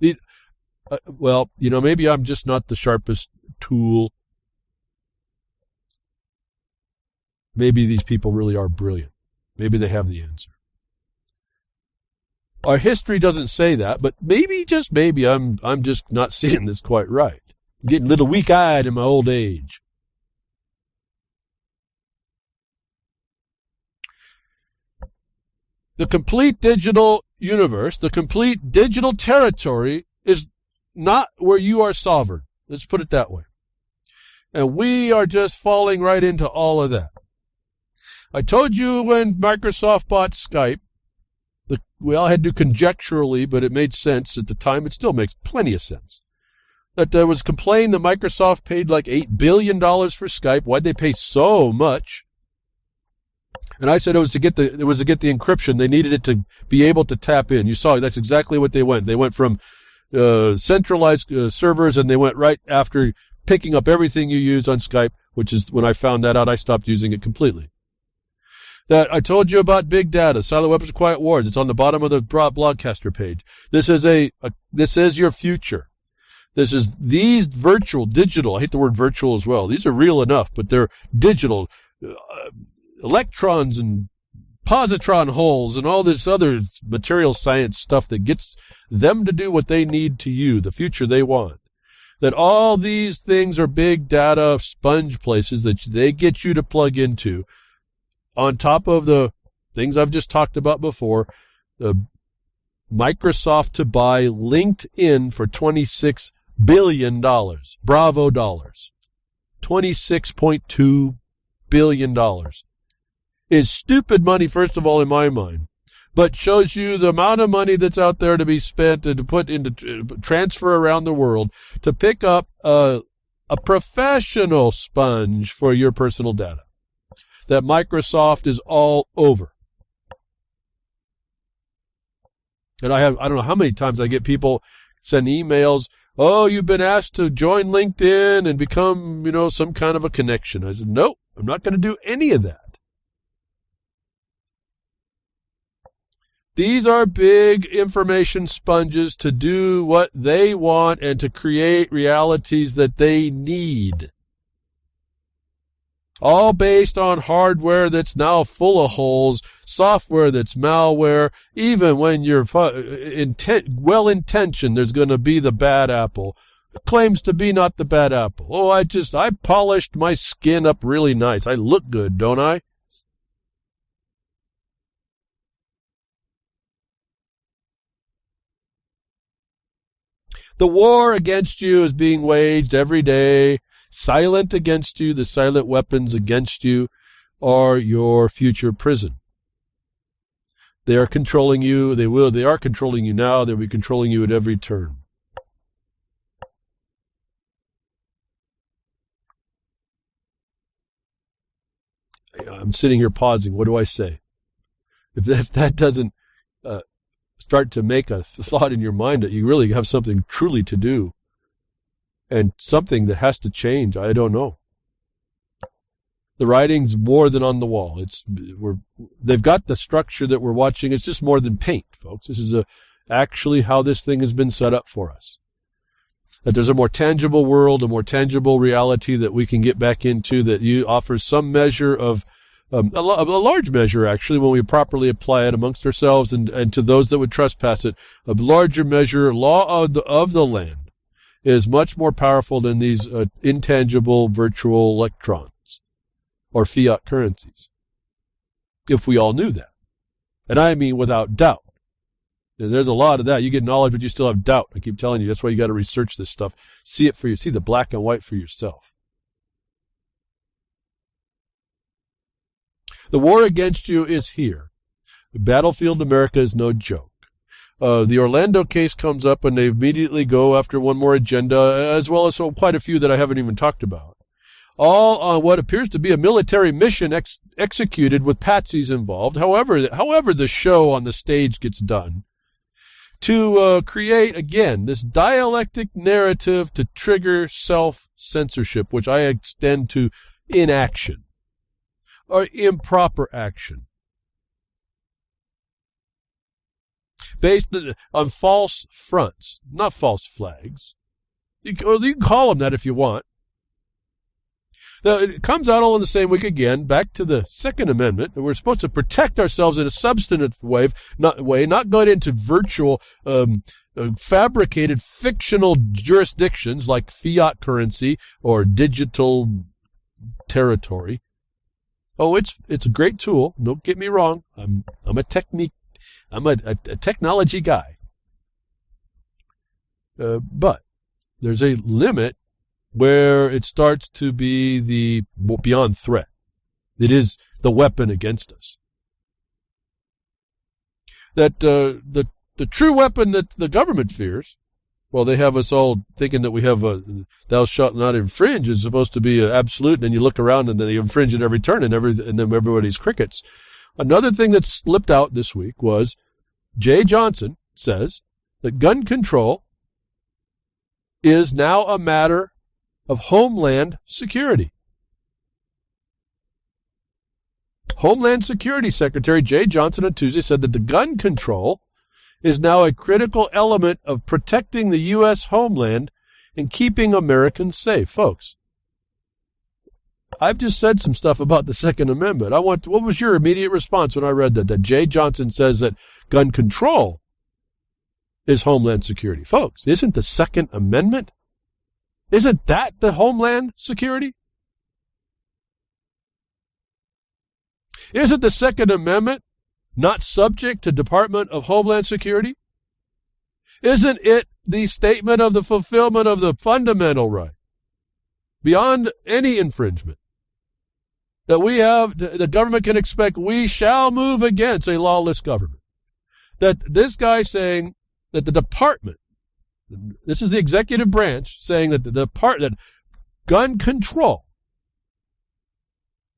Well, maybe I'm just not the sharpest tool. Maybe these people really are brilliant. Maybe they have the answer. Our history doesn't say that, but maybe, just maybe, I'm just not seeing this quite right. I'm getting a little weak-eyed in my old age. The complete digital universe, the complete digital territory is not where you are sovereign. Let's put it that way. And we are just falling right into all of that. I told you when Microsoft bought Skype, we all had to conjecturally, but it made sense at the time. It still makes plenty of sense. That there was complaint that Microsoft paid like $8 billion for Skype. Why'd they pay so much? And I said it was to get the encryption. They needed it to be able to tap in. You saw that's exactly what they went. They went from centralized servers, and they went right after picking up everything you use on Skype, which is when I found that out, I stopped using it completely. That I told you about big data, silent weapons, quiet wars. It's on the bottom of the broadcaster page. This is your future. This is these digital. I hate the word virtual as well. These are real enough, but they're digital. Electrons and positron holes and all this other material science stuff that gets them to do what they need to you, the future they want. That all these things are big data sponge places that they get you to plug into. On top of the things I've just talked about before, Microsoft to buy LinkedIn for $26 billion. Bravo dollars. $26.2 billion. Is stupid money, first of all, in my mind, but shows you the amount of money that's out there to be spent and to put into transfer around the world to pick up a professional sponge for your personal data. That Microsoft is all over. And I don't know how many times I get people send emails, oh, you've been asked to join LinkedIn and become, some kind of a connection. I said, nope, I'm not going to do any of that. These are big information sponges to do what they want and to create realities that they need. All based on hardware that's now full of holes, software that's malware. Even when you're well-intentioned, there's going to be the bad apple. It claims to be not the bad apple. Oh, I polished my skin up really nice. I look good, don't I? The war against you is being waged every day. Silent against you, the silent weapons against you are your future prison. They are controlling you. They are controlling you now. They'll be controlling you at every turn. I'm sitting here pausing. What do I say? If that doesn't start to make a thought in your mind that you really have something truly to do and something that has to change, I don't know. The writing's more than on the wall. They've got the structure that we're watching. It's just more than paint, folks. This is actually how this thing has been set up for us. That there's a more tangible world, a more tangible reality that we can get back into that offers some measure of, a large measure actually, when we properly apply it amongst ourselves and to those that would trespass it, a larger measure, law of the land is much more powerful than these intangible virtual electrons or fiat currencies, if we all knew that. And I mean without doubt. There's a lot of that. You get knowledge, but you still have doubt. I keep telling you, that's why you got to research this stuff. See the black and white for yourself. The war against you is here. Battlefield America is no joke. The Orlando case comes up, and they immediately go after one more agenda, as well as quite a few that I haven't even talked about. all on what appears to be a military mission executed with patsies involved, however the show on the stage gets done, to create, again, this dialectic narrative to trigger self-censorship, which I extend to inaction or improper action, based on false fronts, not false flags. You can call them that if you want. Now, it comes out all in the same week again, back to the Second Amendment, that we're supposed to protect ourselves in a substantive way, not going into virtual, fabricated, fictional jurisdictions like fiat currency or digital territory. Oh, it's a great tool. Don't get me wrong. I'm a technology guy. But there's a limit where it starts to be the beyond threat. It is the weapon against us. That the true weapon that the government fears, well, they have us all thinking that we have a thou shalt not infringe is supposed to be absolute, and then you look around and then they infringe at every turn, and then everybody's crickets. Another thing that slipped out this week was Jay Johnson says that gun control is now a matter of Homeland Security. Homeland Security Secretary Jay Johnson on Tuesday said that the gun control is now a critical element of protecting the U.S. homeland and keeping Americans safe. Folks, I've just said some stuff about the Second Amendment. What was your immediate response when I read that Jay Johnson says that gun control is Homeland Security? Folks, isn't the Second Amendment, isn't that the Homeland Security? Isn't the Second Amendment not subject to Department of Homeland Security? Isn't it the statement of the fulfillment of the fundamental right, beyond any infringement, that we have, the government can expect we shall move against a lawless government? That this guy saying that the department, this is the executive branch saying that that gun control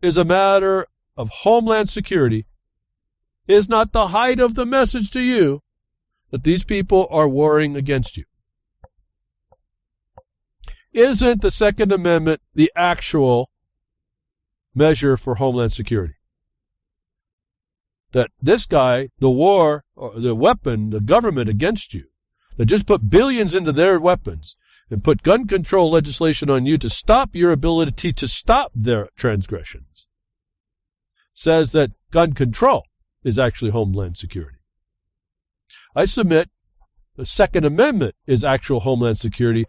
is a matter of Homeland Security, is not the height of the message to you that these people are warring against you. Isn't the Second Amendment the actual measure for Homeland Security? That this guy, the war, or the weapon, the government against you, that just put billions into their weapons and put gun control legislation on you to stop your ability to stop their transgressions, says that gun control is actually Homeland Security. I submit the Second Amendment is actual Homeland Security,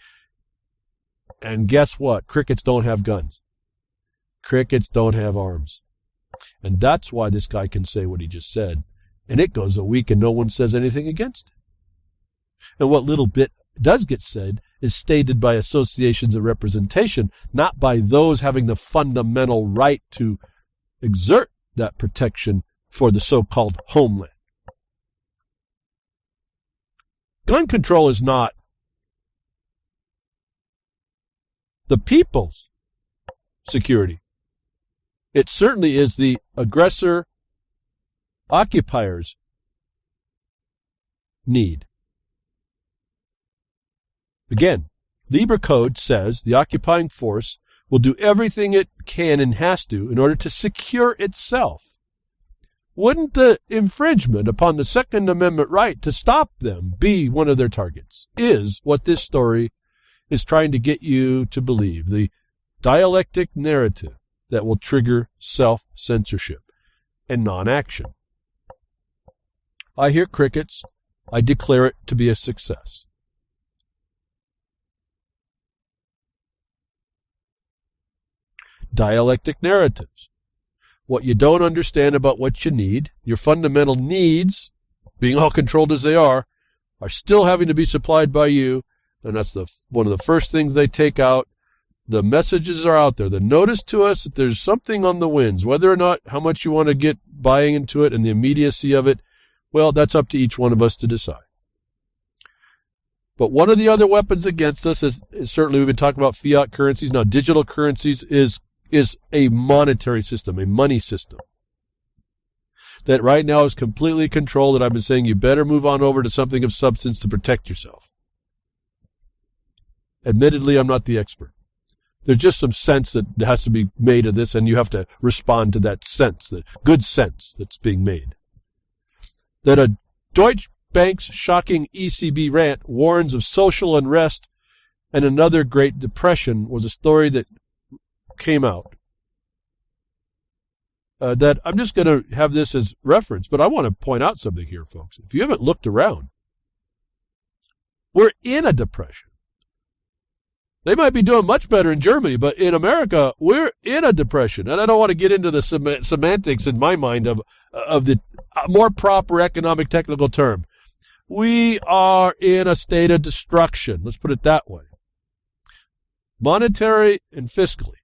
and guess what? Crickets don't have guns. Crickets don't have arms. And that's why this guy can say what he just said, and it goes a week and no one says anything against it. And what little bit does get said is stated by associations of representation, not by those having the fundamental right to exert that protection for the so-called homeland. Gun control is not the people's security. It certainly is the aggressor occupier's need. Again, Lieber Code says the occupying force will do everything it can and has to in order to secure itself. Wouldn't the infringement upon the Second Amendment right to stop them be one of their targets? Is what this story is trying to get you to believe. The dialectic narrative that will trigger self-censorship and non-action. I hear crickets. I declare it to be a success. Dialectic narratives. What you don't understand about what you need, your fundamental needs, being all controlled as they are still having to be supplied by you, and that's one of the first things they take out. The messages are out there. The notice to us that there's something on the winds, whether or not how much you want to get buying into it and the immediacy of it, well, that's up to each one of us to decide. But one of the other weapons against us is certainly, we've been talking about fiat currencies. Now, digital currencies is a monetary system, a money system that right now is completely controlled, and I've been saying you better move on over to something of substance to protect yourself. Admittedly, I'm not the expert. There's just some sense that has to be made of this, and you have to respond to that sense, the good sense that's being made. That a Deutsche Bank's shocking ECB rant warns of social unrest and another Great Depression was a story that came out. That I'm just going to have this as reference, but I want to point out something here, folks. If you haven't looked around, we're in a depression. They might be doing much better in Germany, but in America, we're in a depression. And I don't want to get into the semantics in my mind of the more proper economic technical term. We are in a state of destruction. Let's put it that way. Monetary and fiscally.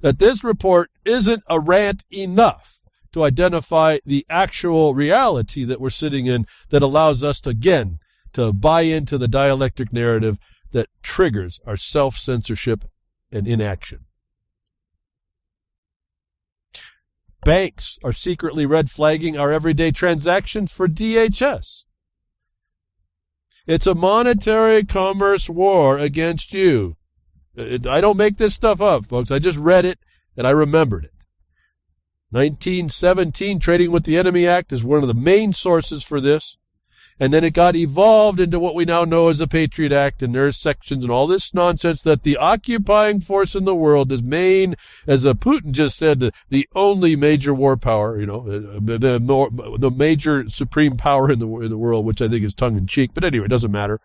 That this report isn't a rant enough to identify the actual reality that we're sitting in that allows us to, again, to buy into the dialectic narrative that triggers our self-censorship and inaction. Banks are secretly red flagging our everyday transactions for DHS. It's a monetary commerce war against you. I don't make this stuff up, folks. I just read it and I remembered it. 1917 Trading with the Enemy Act is one of the main sources for this. And then it got evolved into what we now know as the Patriot Act, and there's sections and all this nonsense that the occupying force in the world is main, as Putin just said, the only major war power, the major supreme power in the world, which I think is tongue-in-cheek. But anyway, it doesn't matter.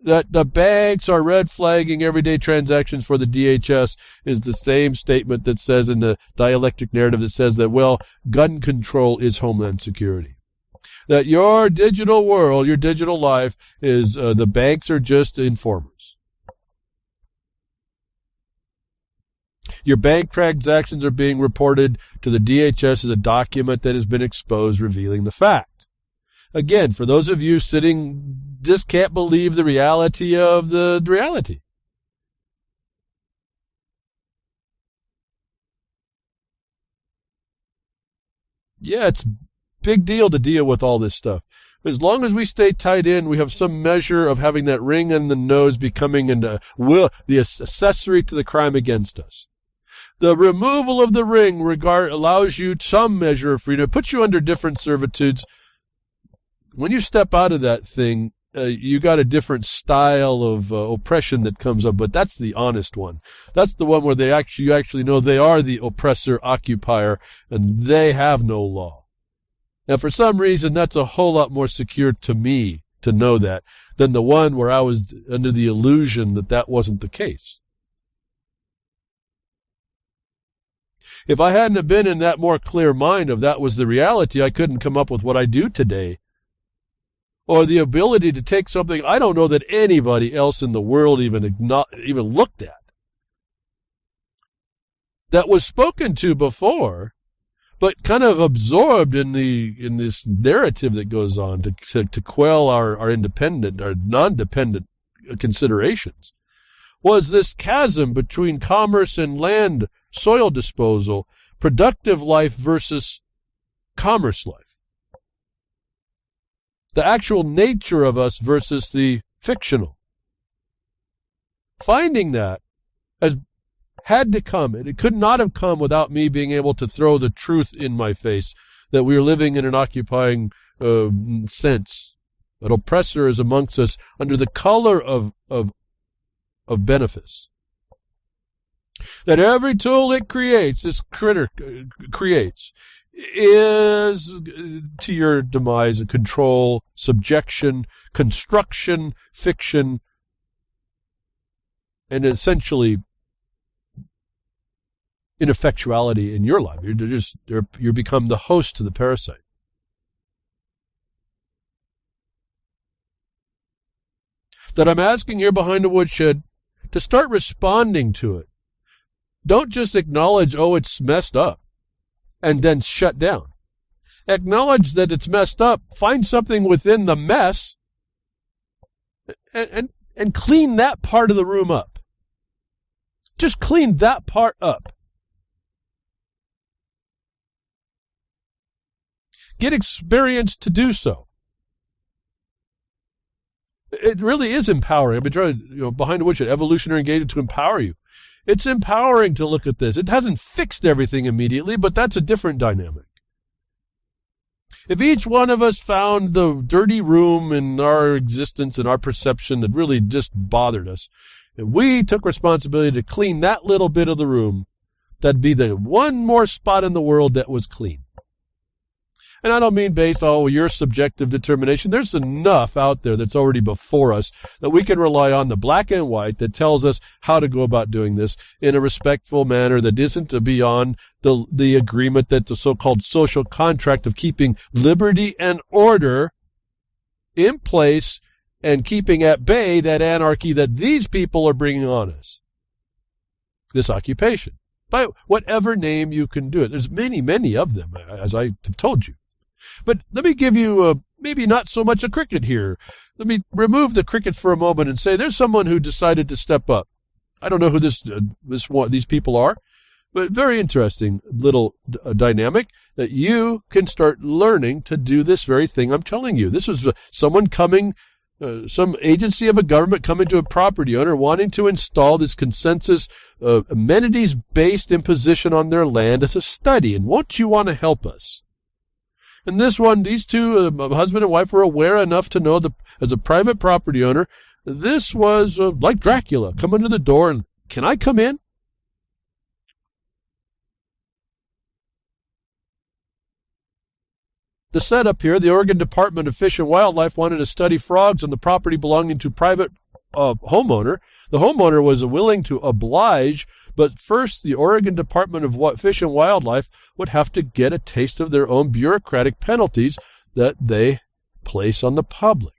That the banks are red flagging everyday transactions for the DHS is the same statement that says in the dialectic narrative that says that, well, gun control is Homeland Security. That your digital world, your digital life is, the banks are just informers. Your bank transactions are being reported to the DHS as a document that has been exposed, revealing the fact. Again, for those of you sitting, just can't believe the reality of the reality. Yeah, it's big deal to deal with all this stuff. As long as we stay tied in, we have some measure of having that ring in the nose becoming the accessory to the crime against us. The removal of the ring allows you some measure of freedom, puts you under different servitudes. When you step out of that thing, you got a different style of oppression that comes up, but that's the honest one. That's the one where you actually know they are the oppressor, occupier, and they have no law. Now, for some reason, that's a whole lot more secure to me to know that than the one where I was under the illusion that that wasn't the case. If I hadn't have been in that more clear mind of that was the reality, I couldn't come up with what I do today. Or the ability to take something I don't know that anybody else in the world even looked at. That was spoken to before, but kind of absorbed in this narrative that goes on to quell our independent, our non-dependent considerations, was this chasm between commerce and land, soil disposal, productive life versus commerce life. The actual nature of us versus the fictional. Finding that has had to come. It could not have come without me being able to throw the truth in my face that we are living in an occupying sense. An oppressor is amongst us under the color of benefice. That every tool it creates, this critter creates, is to your demise a control, subjection, construction, fiction, and essentially ineffectuality in your life. You become the host to the parasite. That I'm asking here behind the woodshed to start responding to it. Don't just acknowledge, oh, it's messed up, and then shut down. Acknowledge that it's messed up. Find something within the mess and clean that part of the room up. Just clean that part up. Get experience to do so. It really is empowering. I've been trying, behind the Woodshed, evolutionary engagement to empower you. It's empowering to look at this. It hasn't fixed everything immediately, but that's a different dynamic. If each one of us found the dirty room in our existence and our perception that really just bothered us, and we took responsibility to clean that little bit of the room, that'd be the one more spot in the world that was clean. And I don't mean based on your subjective determination. There's enough out there that's already before us that we can rely on the black and white that tells us how to go about doing this in a respectful manner that isn't beyond the agreement that the so-called social contract of keeping liberty and order in place and keeping at bay that anarchy that these people are bringing on us. This occupation. By whatever name you can do it. There's many, many of them, as I have told you. But let me give you maybe not so much a cricket here. Let me remove the cricket for a moment and say there's someone who decided to step up. I don't know who these people are, but very interesting little dynamic that you can start learning to do this very thing I'm telling you. This is someone coming, some agency of a government coming to a property owner wanting to install this consensus amenities-based imposition on their land as a study. And won't you want to help us? And this one, these two, husband and wife, were aware enough to know that as a private property owner, this was like Dracula, coming to the door and, can I come in? The setup here, the Oregon Department of Fish and Wildlife wanted to study frogs on the property belonging to private homeowner. The homeowner was willing to oblige, but first the Oregon Department of Fish and Wildlife would have to get a taste of their own bureaucratic penalties that they place on the public.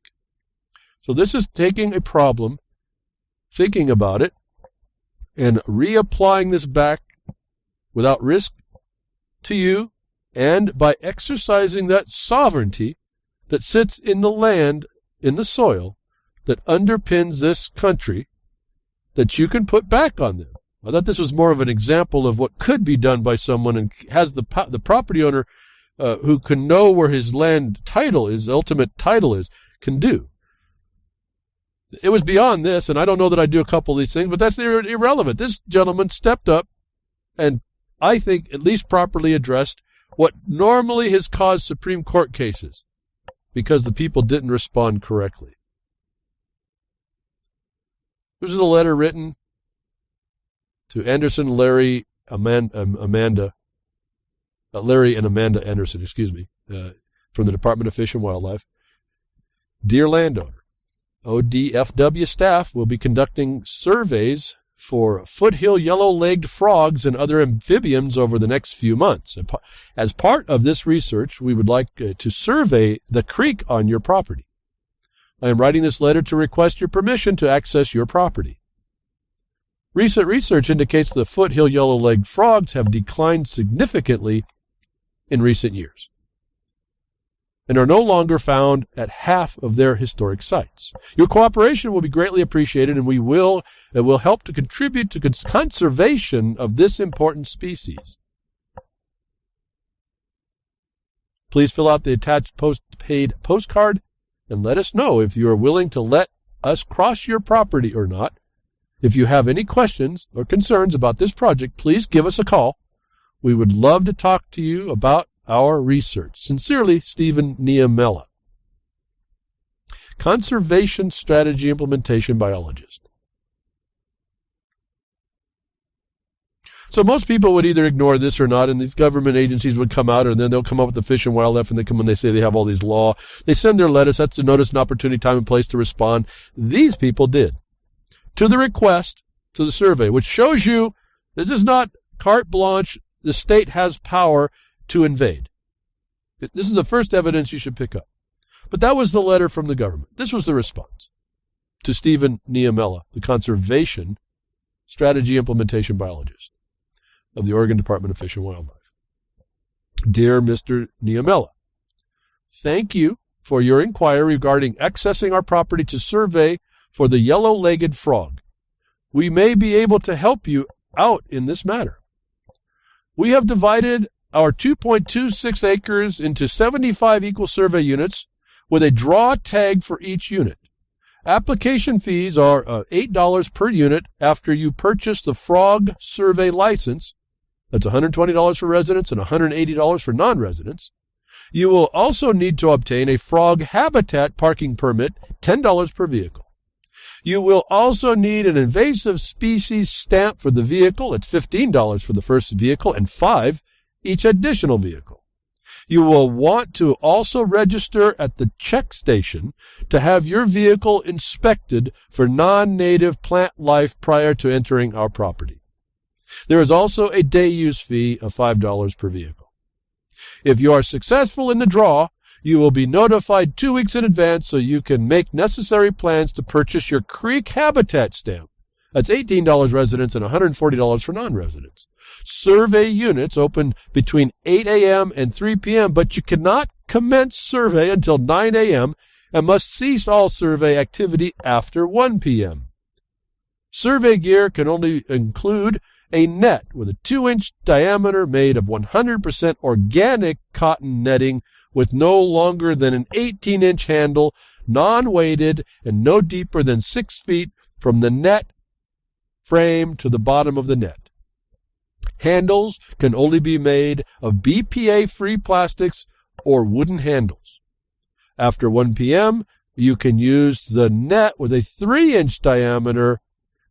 So this is taking a problem, thinking about it, and reapplying this back without risk to you, and by exercising that sovereignty that sits in the land, in the soil, that underpins this country, that you can put back on them. I thought this was more of an example of what could be done by someone and has the property owner who can know where his land title, his ultimate title is, can do. It was beyond this, and I don't know that I do a couple of these things, but that's irrelevant. This gentleman stepped up and I think at least properly addressed what normally has caused Supreme Court cases because the people didn't respond correctly. This is a letter written to Anderson, Larry, Larry and Amanda Anderson, from the Department of Fish and Wildlife. Dear landowner, ODFW staff will be conducting surveys for foothill yellow-legged frogs and other amphibians over the next few months. As part of this research, we would like to survey the creek on your property. I am writing this letter to request your permission to access your property. Recent research indicates the foothill yellow-legged frogs have declined significantly in recent years and are no longer found at half of their historic sites. Your cooperation will be greatly appreciated, and it will help to contribute to conservation of this important species. Please fill out the attached postpaid postcard and let us know if you are willing to let us cross your property or not. If you have any questions or concerns about this project, please give us a call. We would love to talk to you about our research. Sincerely, Stephen Niamela, Conservation Strategy Implementation Biologist. So most people would either ignore this or not, and these government agencies would come out, and then they'll come up with the Fish and Wildlife, and they come and they say they have all these law. They send their letters. That's a notice and opportunity, time and place to respond. These people did. To the request, to the survey, which shows you this is not carte blanche. The state has power to invade. This is the first evidence you should pick up. But that was the letter from the government. This was the response to Stephen Niamela, the Conservation Strategy Implementation Biologist of the Oregon Department of Fish and Wildlife. Dear Mr. Niamela, thank you for your inquiry regarding accessing our property to survey for the yellow-legged frog. We may be able to help you out in this matter. We have divided our 2.26 acres into 75 equal survey units with a draw tag for each unit. Application fees are $8 per unit after you purchase the frog survey license. That's $120 for residents and $180 for non-residents. You will also need to obtain a frog habitat parking permit, $10 per vehicle. You will also need an invasive species stamp for the vehicle. It's $15 for the first vehicle and $5 each additional vehicle. You will want to also register at the check station to have your vehicle inspected for non-native plant life prior to entering our property. There is also a day use fee of $5 per vehicle. If you are successful in the draw, you will be notified 2 weeks in advance so you can make necessary plans to purchase your creek habitat stamp. That's $18 residents and $140 for non-residents. Survey units open between 8 a.m. and 3 p.m., but you cannot commence survey until 9 a.m. and must cease all survey activity after 1 p.m. Survey gear can only include a net with a 2-inch diameter made of 100% organic cotton netting with no longer than an 18-inch handle, non-weighted, and no deeper than 6 feet from the net frame to the bottom of the net. Handles can only be made of BPA-free plastics or wooden handles. After 1 p.m., you can use the net with a 3-inch diameter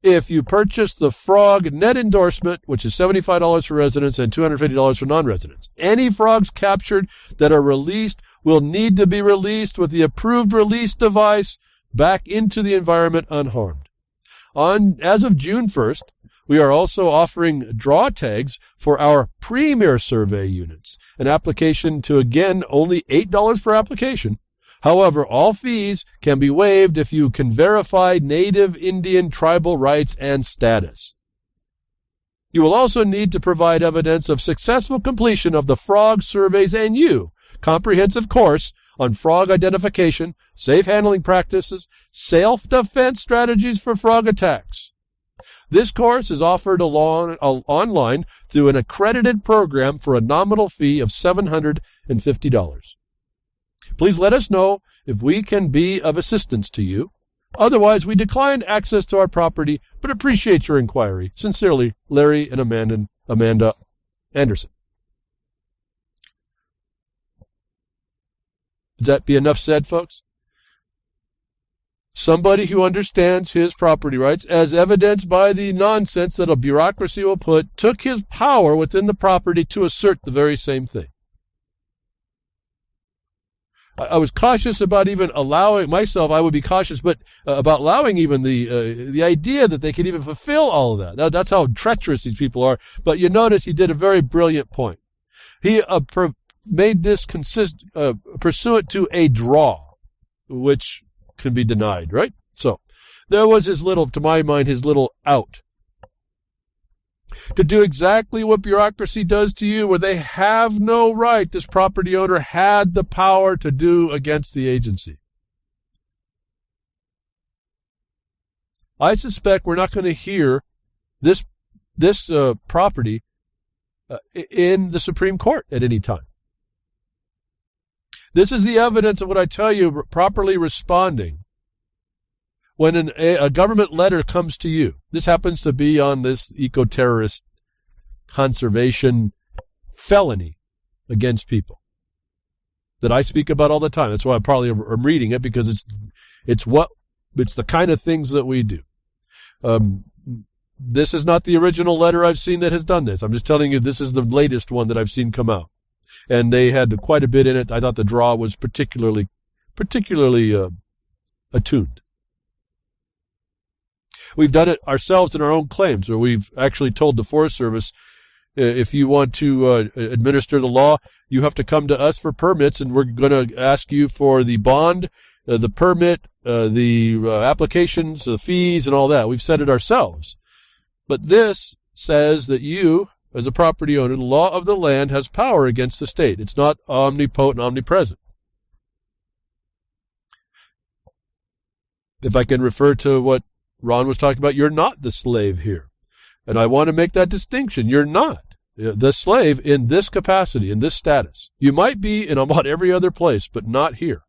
if you purchase the frog net endorsement, which is $75 for residents and $250 for non-residents. Any frogs captured that are released will need to be released with the approved release device back into the environment unharmed. As of June 1st, we are also offering draw tags for our premier survey units. An application to, again, only $8 per application. However, all fees can be waived if you can verify native Indian tribal rights and status. You will also need to provide evidence of successful completion of the frog surveys and comprehensive course on frog identification, safe handling practices, self-defense strategies for frog attacks. This course is offered online through an accredited program for a nominal fee of $750. Please let us know if we can be of assistance to you. Otherwise, we decline access to our property, but appreciate your inquiry. Sincerely, Larry and Amanda Anderson. Would that be enough said, folks? Somebody who understands his property rights, as evidenced by the nonsense that a bureaucracy will put, took his power within the property to assert the very same thing. I was cautious about even allowing myself, I would be cautious, but about allowing even the idea that they could even fulfill all of that. Now, that's how treacherous these people are. But you notice he did a very brilliant point. He made this pursuant to a draw, which can be denied, right? So there was his little, to my mind, his little out. To do exactly what bureaucracy does to you, where they have no right, this property owner had the power to do against the agency. I suspect we're not going to hear this property in the Supreme Court at any time. This is the evidence of what I tell you, properly responding. When a government letter comes to you, this happens to be on this eco-terrorist conservation felony against people that I speak about all the time. That's why I probably am reading it, because it's the kind of things that we do. This is not the original letter I've seen that has done this. I'm just telling you this is the latest one that I've seen come out. And they had quite a bit in it. I thought the draw was particularly attuned. We've done it ourselves in our own claims, where we've actually told the Forest Service, if you want to administer the law, you have to come to us for permits, and we're going to ask you for the bond, the permit, the applications, the fees, and all that. We've said it ourselves. But this says that you, as a property owner, the law of the land has power against the state. It's not omnipotent, omnipresent. If I can refer to what Ron was talking about, you're not the slave here. And I want to make that distinction. You're not the slave in this capacity, in this status. You might be in about every other place, but not here.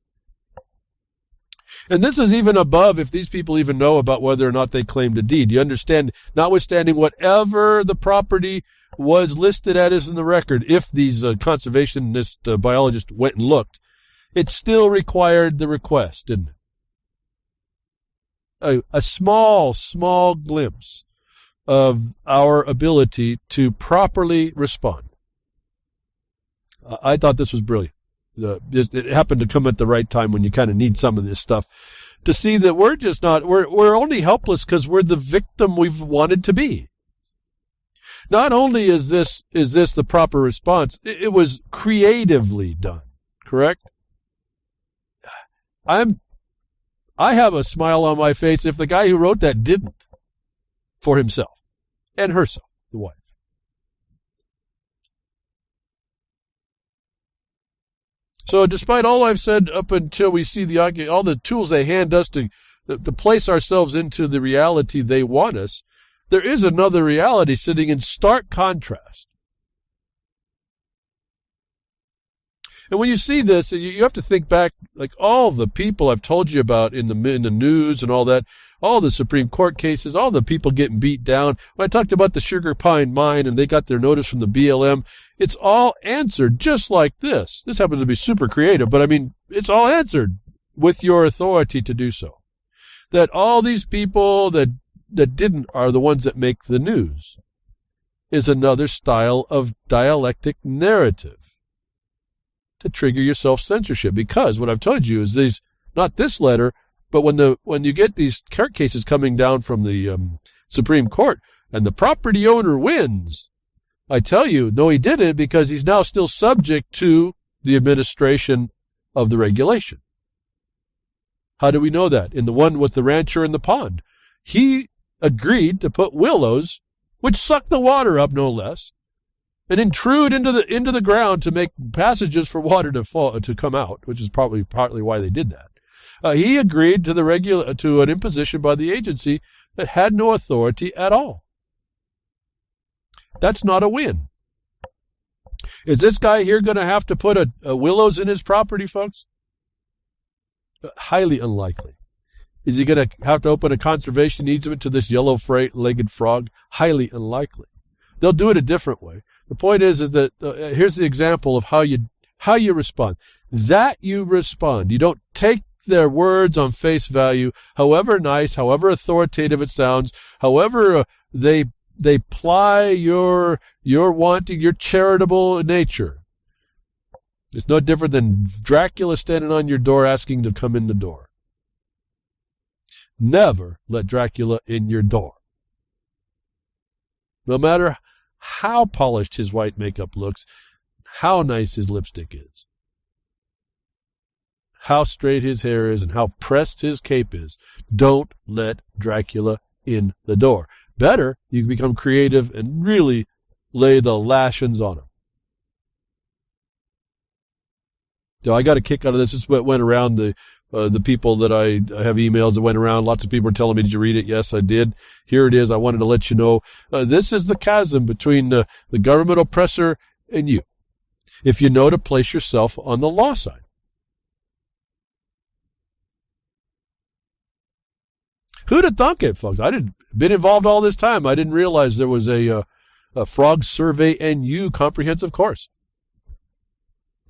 And this is even above if these people even know about whether or not they claimed a deed. You understand, notwithstanding whatever the property was listed as in the record, if these conservationist biologists went and looked, it still required the request, didn't it? A small glimpse of our ability to properly respond. I thought this was brilliant. It happened to come at the right time when you kind of need some of this stuff to see that we're just not, we're only helpless because we're the victim we've wanted to be. Not only is this the proper response, it was creatively done, correct? I have a smile on my face if the guy who wrote that didn't, for himself and herself, the wife. So despite all I've said up until we see all the tools they hand us to place ourselves into the reality they want us, there is another reality sitting in stark contrast. And when you see this, you have to think back, like all the people I've told you about in the news and all that, all the Supreme Court cases, all the people getting beat down. When I talked about the Sugar Pine Mine and they got their notice from the BLM, it's all answered just like this. This happens to be super creative, but I mean, it's all answered with your authority to do so. That all these people that didn't are the ones that make the news is another style of dialectic narrative to trigger your self-censorship. Because what I've told you is not this letter, but when you get these court cases coming down from the Supreme Court and the property owner wins, I tell you, no, he didn't, because he's now still subject to the administration of the regulation. How do we know that? In the one with the rancher in the pond, he agreed to put willows, which suck the water up no less, and intrude into the ground to make passages for water to come out, which is probably partly why they did that. He agreed to to an imposition by the agency that had no authority at all. That's not a win. Is this guy here going to have to put a willows in his property, folks? Highly unlikely. Is he going to have to open a conservation easement to this yellow-legged frog? Highly unlikely. They'll do it a different way. The point is that here's the example of how you respond. That you respond. You don't take their words on face value, however nice, however authoritative it sounds, however they ply your wanting, your charitable nature. It's no different than Dracula standing on your door asking to come in the door. Never let Dracula in your door. No matter how polished his white makeup looks, how nice his lipstick is, how straight his hair is, and how pressed his cape is, don't let Dracula in the door. Better, you can become creative and really lay the lashings on him. So I got a kick out of this. This went around the people that I have emails that went around. Lots of people are telling me, did you read it? Yes, I did. Here it is. I wanted to let you know. This is the chasm between the government oppressor and you. If you know to place yourself on the law side. Who'd have thunk it, folks? Been involved all this time. I didn't realize there was a frog survey and you comprehensive course.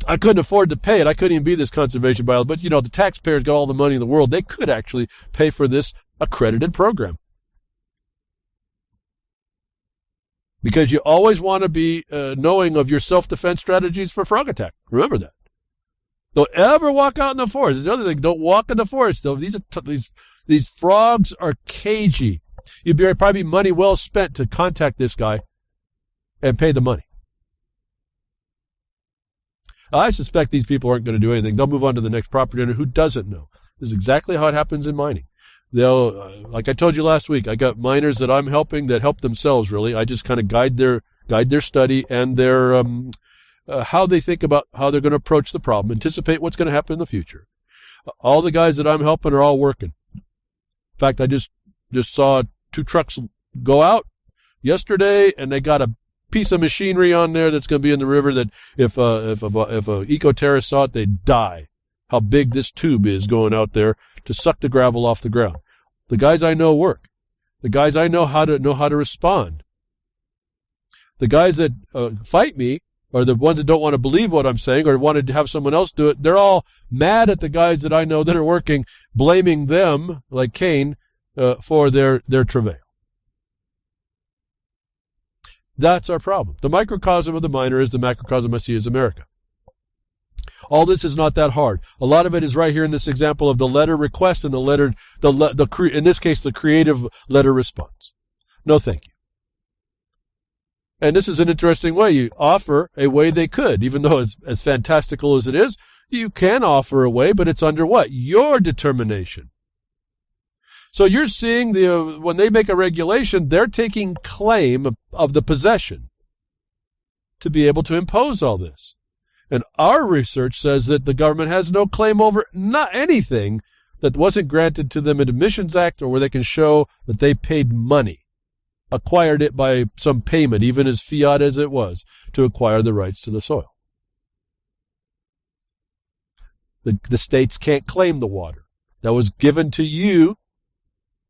I couldn't afford to pay it. I couldn't even be this conservation biologist. But, you know, the taxpayers got all the money in the world. They could actually pay for this accredited program. Because you always want to be knowing of your self-defense strategies for frog attack. Remember that. Don't ever walk out in the forest. There's another thing. Don't walk in the forest. Though. These frogs are cagey. You'd probably be money well spent to contact this guy and pay the money. I suspect these people aren't going to do anything. They'll move on to the next property owner who doesn't know. This is exactly how it happens in mining. They'll, like I told you last week, I got miners that I'm helping that help themselves, really. I just kind of guide their study and their how they think about how they're going to approach the problem, anticipate what's going to happen in the future. All the guys that I'm helping are all working. fact, I just saw 2 trucks go out yesterday, and they got a piece of machinery on there that's going to be in the river that if a eco-terrorist saw it, they'd die. How big this tube is going out there to suck the gravel off the ground. The guys I know work. The guys I know how to respond. The guys that fight me, or the ones that don't want to believe what I'm saying or wanted to have someone else do it, they're all mad at the guys that I know that are working, blaming them, like Cain, for their travail. That's our problem. The microcosm of the minor is the macrocosm I see as America. All this is not that hard. A lot of it is right here in this example of the letter request and in this case, the creative letter response. No, thank you. And this is an interesting way. You offer a way they could, even though it's as fantastical as it is, you can offer a way, but it's under what? Your determination. So you're seeing when they make a regulation, they're taking claim of the possession to be able to impose all this. And our research says that the government has no claim over not anything that wasn't granted to them in Admissions Act or where they can show that they paid money, acquired it by some payment, even as fiat as it was, to acquire the rights to the soil. The states can't claim the water. That was given to you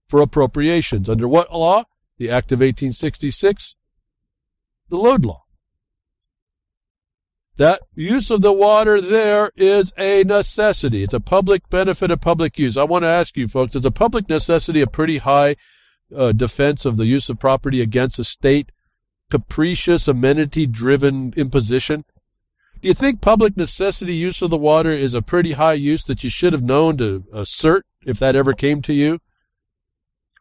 for appropriations. Under what law? The Act of 1866, the Lode Law. That use of the water there is a necessity. It's a public benefit of public use. I want to ask you folks, is a public necessity a pretty high defense of the use of property against a state capricious, amenity-driven imposition? Do you think public necessity use of the water is a pretty high use that you should have known to assert if that ever came to you?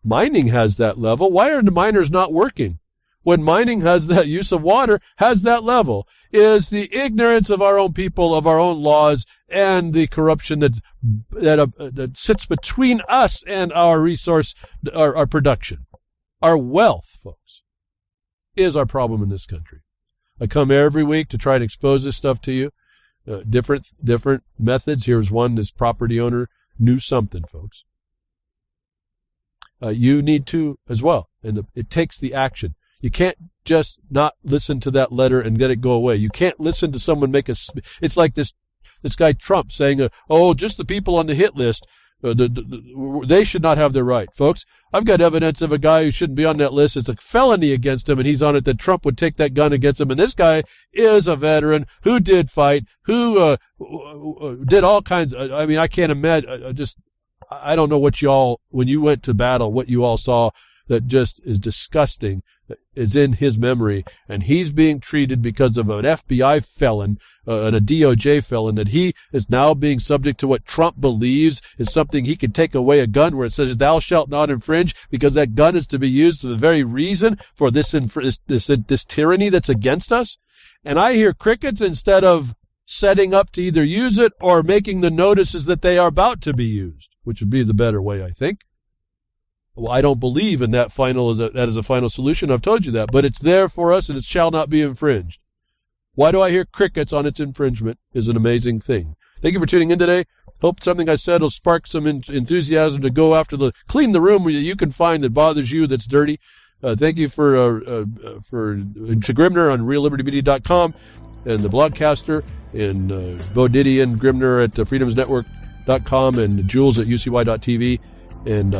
Mining has that level. Why are the miners not working? When mining has that use of water, has that level, is the ignorance of our own people, of our own laws, and the corruption that sits between us and our resource, our production. Our wealth, folks, is our problem in this country. I come every week to try and expose this stuff to you. Different methods. Here's one. This property owner knew something, folks. You need to as well. And it takes the action. You can't just not listen to that letter and let it go away. You can't listen to someone make a... It's like this guy Trump saying, just the people on the hit list, they should not have their right. Folks, I've got evidence of a guy who shouldn't be on that list. It's a felony against him, and he's on it that Trump would take that gun against him. And this guy is a veteran who did fight, who did all kinds of... I mean, I can't imagine... I don't know what you all... When you went to battle, what you all saw that just is disgusting is in his memory, and he's being treated because of an FBI felon and a DOJ felon, that he is now being subject to what Trump believes is something he can take away a gun where it says thou shalt not infringe, because that gun is to be used for the very reason for this tyranny that's against us. And I hear crickets instead of setting up to either use it or making the notices that they are about to be used, which would be the better way, I think. Well, I don't believe in that as a final solution. I've told you that. But it's there for us, and it shall not be infringed. Why do I hear crickets on its infringement is an amazing thing. Thank you for tuning in today. Hope something I said will spark some enthusiasm to go after clean the room where you can find that bothers you, that's dirty. Thank you to Grimner on reallibertymedia.com and the Blogcaster, and Bo Diddy and Grimner at freedomsnetwork.com, and Jules at ucy.tv. And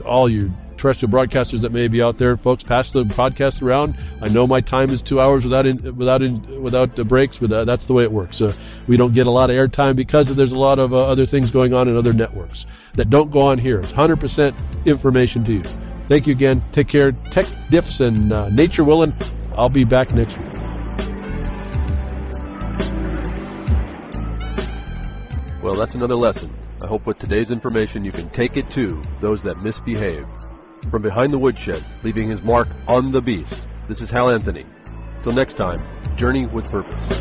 all you terrestrial broadcasters that may be out there, folks, pass the podcast around. I know my time is 2 hours without breaks, but that's the way it works. We don't get a lot of airtime because there's a lot of other things going on in other networks that don't go on here. It's 100% information to you. Thank you again. Take care. Tech diffs and nature willing, I'll be back next week. Well, that's another lesson. I hope with today's information you can take it to those that misbehave. From behind the woodshed, leaving his mark on the beast, this is Hal Anthony. Till next time, journey with purpose.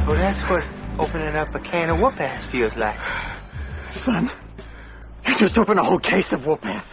So that's what Opening up a can of whoop-ass feels like. Son, you just opened a whole case of whoop-ass.